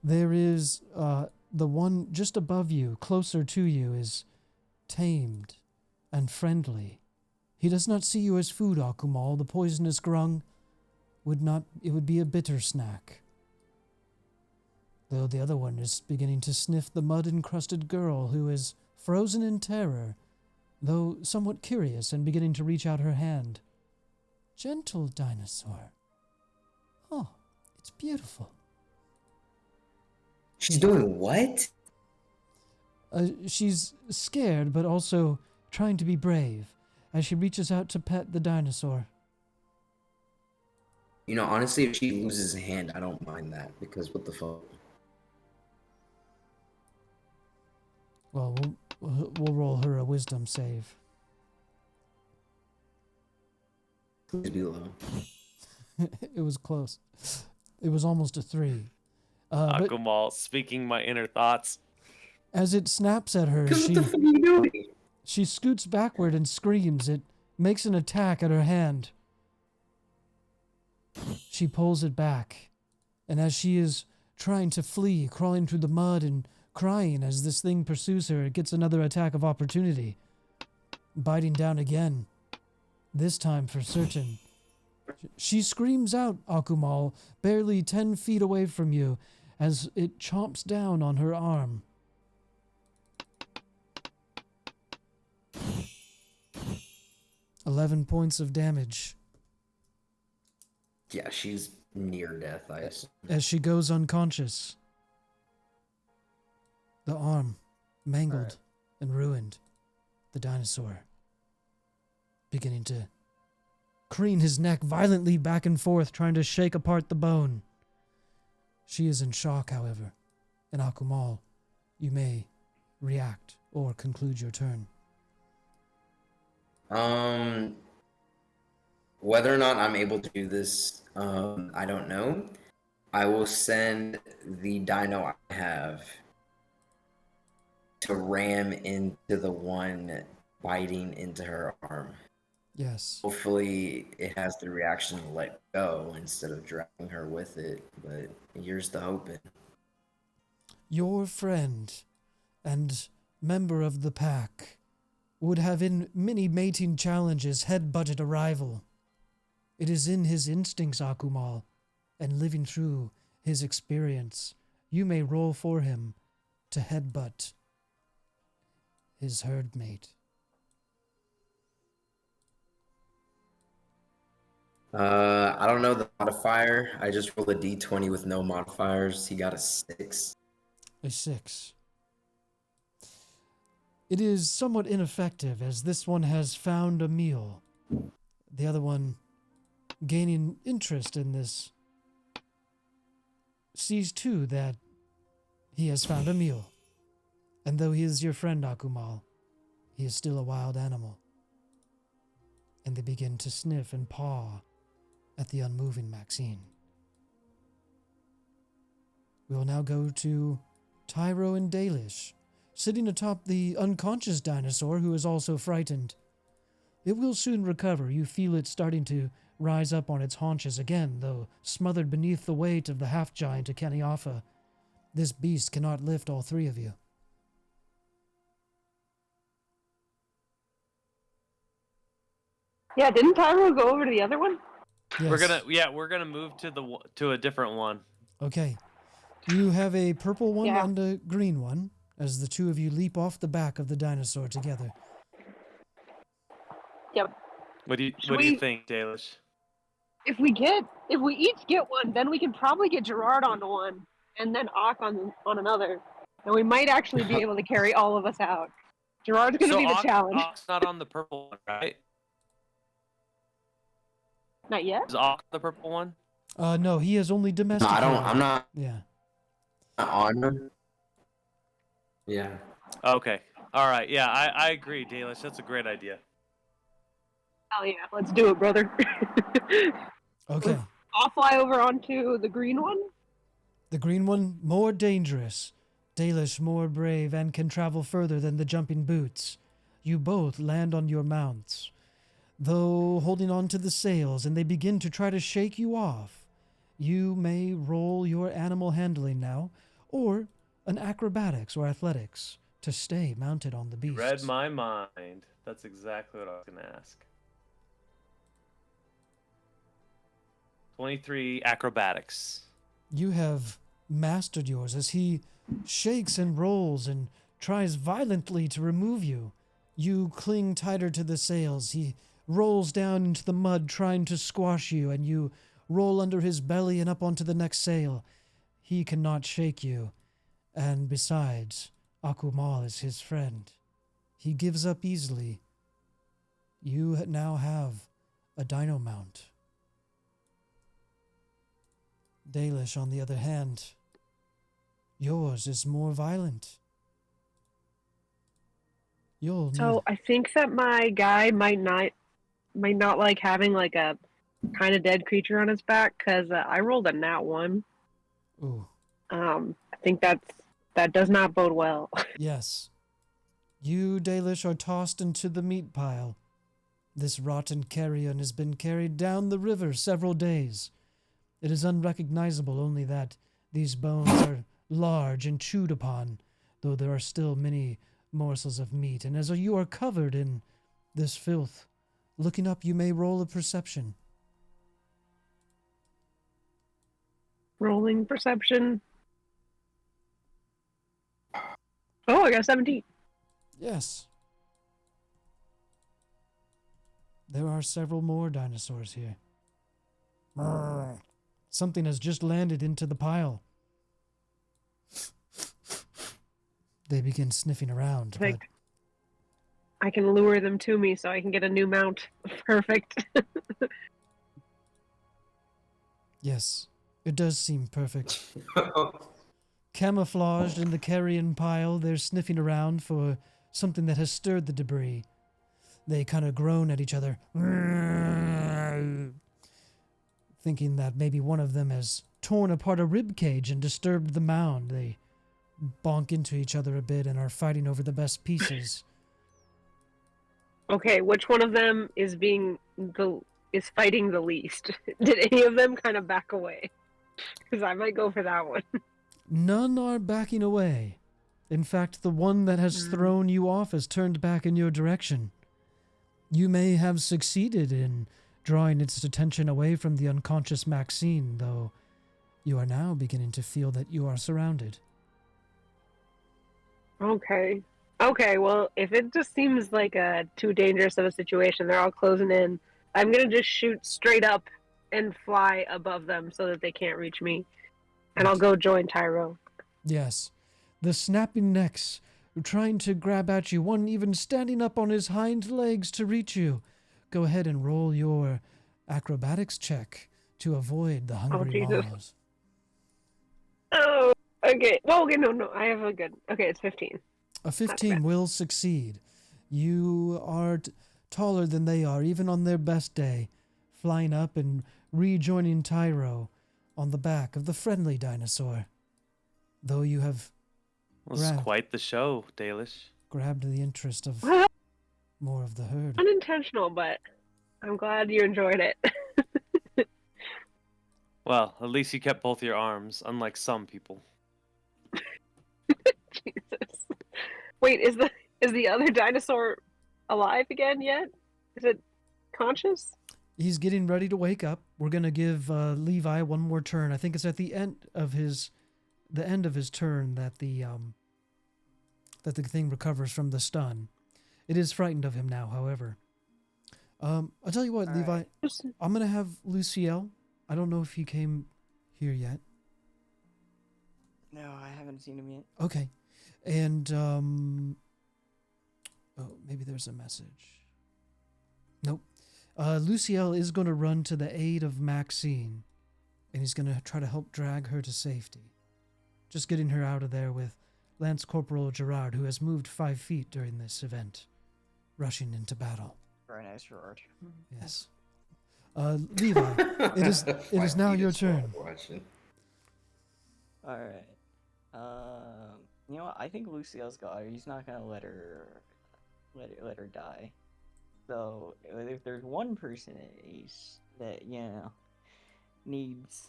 There is the one just above you, closer to you, is tamed and friendly. He does not see you as food, Akumal. The poisonous grung would be a bitter snack. Though the other one is beginning to sniff the mud-encrusted girl who is frozen in terror, though somewhat curious and beginning to reach out her hand. Gentle dinosaur. Oh, it's beautiful. She's doing what? She's scared, but also trying to be brave as she reaches out to pet the dinosaur. You know, honestly, if she loses a hand, I don't mind that, because what the fuck? Well, we'll roll her a wisdom save. Please be low. It was close. It was almost a 3. But Akumal speaking my inner thoughts. as it snaps at her, Because what the fuck are you doing? she scoots backward and screams. It makes an attack at her hand. She pulls it back, and as she is trying to flee, crawling through the mud and crying as this thing pursues her, it gets another attack of opportunity, biting down again. This time for certain. She screams out, Akumal, barely 10 feet away from you, as it chomps down on her arm. "11 points of damage Yeah, she's near death, I assume. as she goes unconscious. The arm, mangled and ruined. The dinosaur, beginning to crane his neck violently back and forth, trying to shake apart the bone. She is in shock, however. And Akumal, you may react or conclude your turn. Whether or not I'm able to do this, I don't know. I will send the dino I have to ram into the one biting into her arm. Yes. Hopefully it has the reaction to let go instead of dragging her with it, but here's the hoping. Your friend and member of the pack would have in many mating challenges head-butted a rival. It is in his instincts, Akumal, and living through his experience. You may roll for him to headbutt his herd mate. I don't know the modifier. I just rolled a d20 with no modifiers. He got a 6. A 6. It is somewhat ineffective, as this one has found a meal. The other one, gaining interest in this, sees too that he has found a meal. And though he is your friend, Akumal, he is still a wild animal. And they begin to sniff and paw at the unmoving Maxine. We will now go to Tyro and Dalish, sitting atop the unconscious dinosaur who is also frightened. It will soon recover. You feel it starting to rise up on its haunches again, though smothered beneath the weight of the half-giant Akeniafa. This beast cannot lift all three of you. Yeah, didn't Tyro go over to the other one? Yes. We're gonna move to a different one. Okay. You have a purple one Yeah. and a green one, as the two of you leap off the back of the dinosaur together. Yep. What do you we- think, Dalish? If we each get one, then we can probably get Gerard onto one, and then Ock on another, and we might actually be able to carry all of us out. Gerard's gonna be the challenge. Ock's not on the purple one, right? Not yet. Is Ock the purple one? No, he is only No, domesticated. I'm not Yeah. on him. Yeah. Okay. All right. Yeah, I agree, Dalish. That's a great idea. Hell yeah, let's do it, brother. Okay. I'll fly over onto the green one. The green one, more dangerous. Dalish, more brave, and can travel further than the jumping boots. You both land on your mounts, though holding on to the sails, and they begin to try to shake you off. You may roll your animal handling now, or an acrobatics or athletics to stay mounted on the beast. Read my mind. That's exactly what I was gonna ask. 23 acrobatics. You have mastered yours as he shakes and rolls and tries violently to remove you. You cling tighter to the sails. He rolls down into the mud trying to squash you, and you roll under his belly and up onto the next sail. He cannot shake you. And besides, Akumal is his friend. He gives up easily. You now have a dino mount. Dalish, on the other hand, yours is more violent. You'll So I think that my guy might not like having like a kind of dead creature on his back, because I rolled a nat 1. Ooh, I think that does not bode well. yes. You, Dalish, are tossed into the meat pile. This rotten carrion has been carried down the river several days. It is unrecognizable, only that these bones are large and chewed upon, though there are still many morsels of meat. And as you are covered in this filth, looking up, you may roll a perception. Rolling perception. Oh, I got 17. Yes. There are several more dinosaurs here. Brrr. Something has just landed into the pile. They begin sniffing around, but Perfect. I can lure them to me so I can get a new mount. Perfect. yes, it does seem perfect. Camouflaged in the carrion pile, they're sniffing around for something that has stirred the debris. They kind of groan at each other, thinking that maybe one of them has torn apart a rib cage and disturbed the mound. They bonk into each other a bit and are fighting over the best pieces. Okay, which one of them is fighting the least? Did any of them kind of back away? Because I might go for that one. None are backing away. In fact, the one that has thrown you off has turned back in your direction. You may have succeeded in drawing its attention away from the unconscious Maxine, though you are now beginning to feel that you are surrounded. Okay. Okay, well, if it just seems like too dangerous of a situation, they're all closing in, I'm gonna just shoot straight up and fly above them so that they can't reach me. And I'll go join Tyro. Yes, the snapping necks trying to grab at you, one even standing up on his hind legs to reach you. Go ahead and roll your acrobatics check to avoid the hungry Jesus. maws. Oh, okay. Well, okay, no, I have a good. Okay, it's 15. A 15 will succeed. You are taller than they are, even on their best day, flying up and rejoining Tyro on the back of the friendly dinosaur. Though you have It was quite the show, Dalish. grabbed the interest of more of the herd. Unintentional, but I'm glad you enjoyed it. Well, at least you kept both your arms, unlike some people. Jesus. Wait, is the other dinosaur alive again yet? Is it conscious? He's getting ready to wake up. We're gonna give Levi one more turn. I think it's at the end of his turn that the thing recovers from the stun. It is frightened of him now, however. I'll tell you what, All Levi. right. I'm gonna have Luciel. I don't know if he came here yet. No, I haven't seen him yet. Okay. And oh, maybe there's a message. Nope. Luciel is going to run to the aid of Maxine, and he's going to try to help drag her to safety. Just getting her out of there with Lance Corporal Gerard, who has moved 5 feet during this event, rushing into battle. Very nice, Gerard. Yes. Levi, it is now your turn. All right. You know what? I think Luciel's got her. He's not gonna let her die. So if there's one person at Ace that needs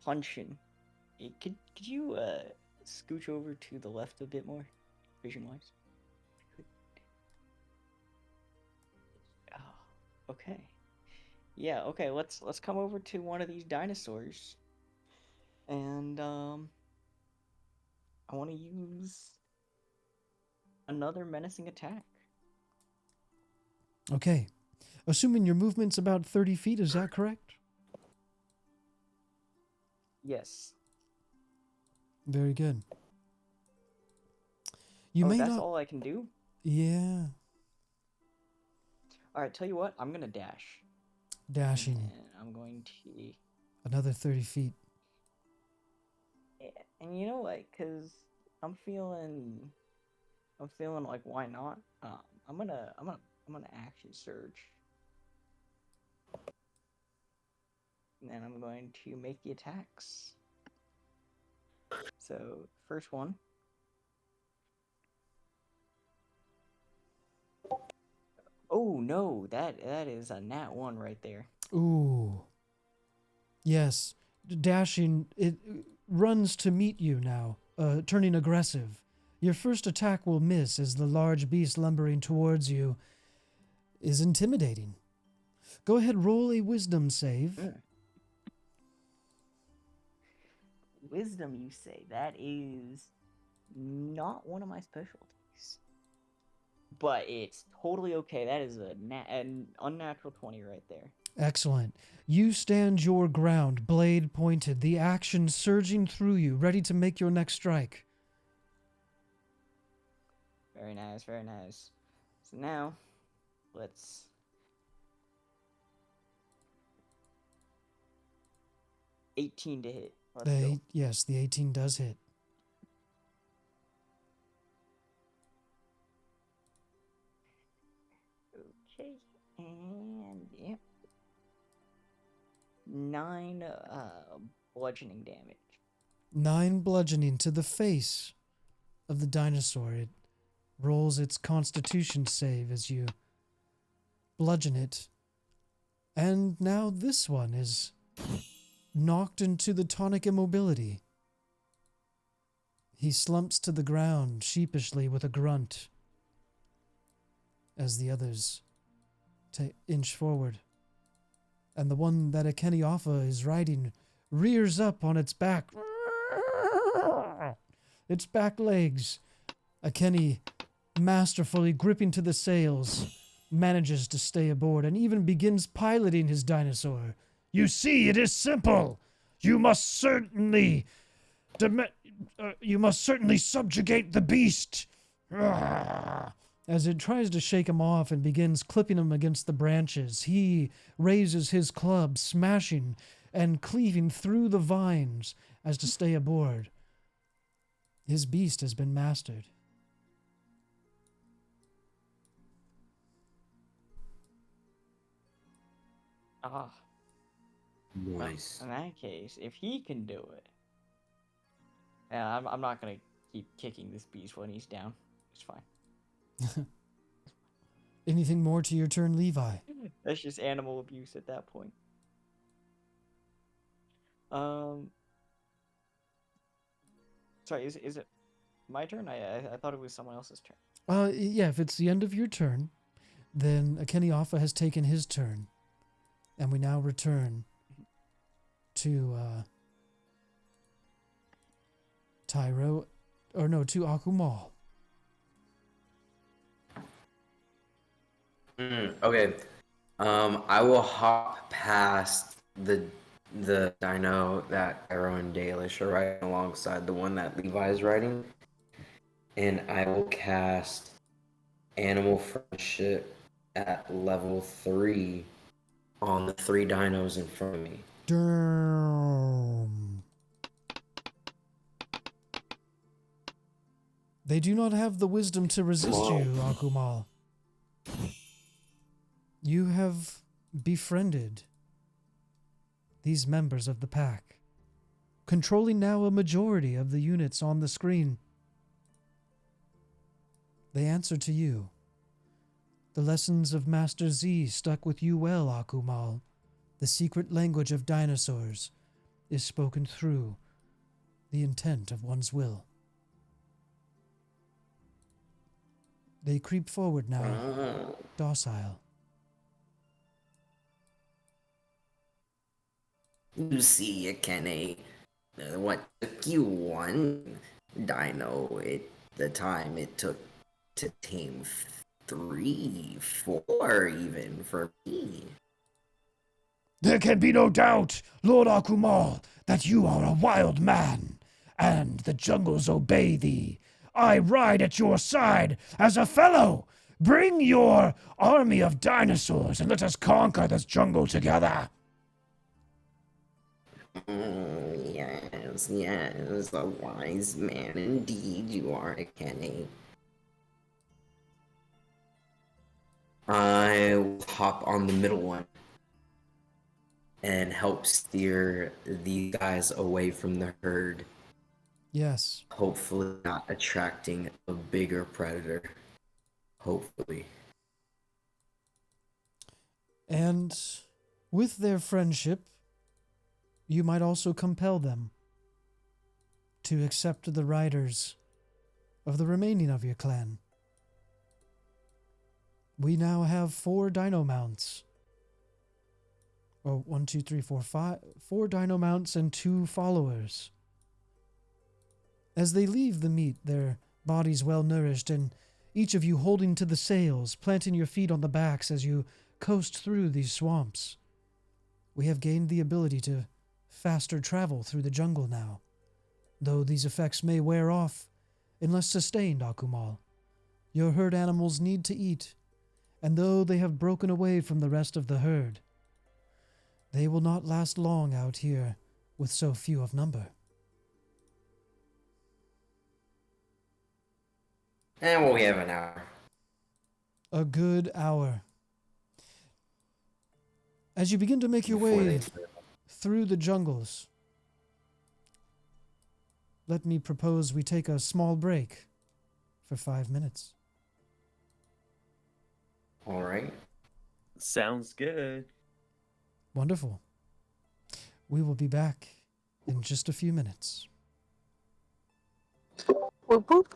punching, could you scooch over to the left a bit more, vision wise? Oh, okay. Yeah. Okay. Let's come over to one of these dinosaurs, and I want to use another menacing attack. Okay. Assuming your movement's about 30 feet, is that correct? Yes. Very good. You may that's not. all I can do? Yeah. Alright, tell you what, I'm gonna dash. Dashing. And I'm going to... Another 30 feet. Yeah, and you know what, because I'm feeling like, why not? I'm gonna action surge. And then I'm going to make the attacks. So, first one. Oh no, that is a nat 1 right there. Ooh. Yes. Dashing, it runs to meet you now, turning aggressive. Your first attack will miss as the large beast lumbering towards you is intimidating. Go ahead, roll a wisdom save. Wisdom, you say? That is not one of my specialties. But it's totally okay. That is an unnatural 20 right there. Excellent. You stand your ground, blade pointed, the action surging through you, ready to make your next strike. Very nice, very nice. So now, let's... $18 to hit. Let's go. Yes, the 18 does hit. Okay, and yep. 9 bludgeoning damage. 9 bludgeoning to the face of the dinosaur. It rolls its constitution save as you bludgeon it. And now this one is knocked into the tonic immobility. He slumps to the ground sheepishly with a grunt as the others inch forward. and the one that Akeniafa is riding rears up on its back. Its back legs. Akeni, masterfully gripping to the sails, manages to stay aboard and even begins piloting his dinosaur. You see, it is simple. You must certainly subjugate the beast. As it tries to shake him off and begins clipping him against the branches, he raises his club, smashing and cleaving through the vines as to stay aboard. His beast has been mastered. Ah, Nice. in that case, if he can do it, yeah, I'm not gonna keep kicking this beast when he's down. It's fine. Anything more to your turn, Levi? That's just animal abuse at that point. Sorry, is it my turn? I thought it was someone else's turn. Yeah, if it's the end of your turn, then Akeniafa has taken his turn. And we now return to to Akumal. Okay. I will hop past the dino that Arrow and Dalish are riding alongside the one that Levi is riding, and I will cast Animal Friendship at level 3 on the 3 dinos in front of me. Damn. They do not have the wisdom to resist you, Akumal. You have befriended these members of the pack, controlling now a majority of the units on the screen. They answer to you. The lessons of Master Z stuck with you well, Akumal. The secret language of dinosaurs is spoken through the intent of one's will. They creep forward now, docile. You see, Akene, what took you one dino the time it took to tame 3, 4 even for me. There can be no doubt, Lord Akumal, that you are a wild man, and the jungles obey thee. I ride at your side as a fellow. Bring your army of dinosaurs and let us conquer this jungle together. Yes, a wise man indeed you are, Akene. I will hop on the middle one and help steer these guys away from the herd. Yes. Hopefully not attracting a bigger predator. Hopefully. And with their friendship, you might also compel them to accept the riders of the remaining of your clan. We now have 4 dino mounts. Or 1, 2, 3, 4, 5. 4 dino mounts and 2 followers. As they leave the meet, their bodies well nourished, and each of you holding to the sails, planting your feet on the backs as you coast through these swamps. We have gained the ability to faster travel through the jungle now, though these effects may wear off unless sustained, Akumal. Your herd animals need to eat, and though they have broken away from the rest of the herd, they will not last long out here with so few of number. And we have an hour. A good hour. As you begin to make your way through the jungles, let me propose we take a small break for 5 minutes. All right. Sounds good. Wonderful. We will be back in just a few minutes. Whoop whoop.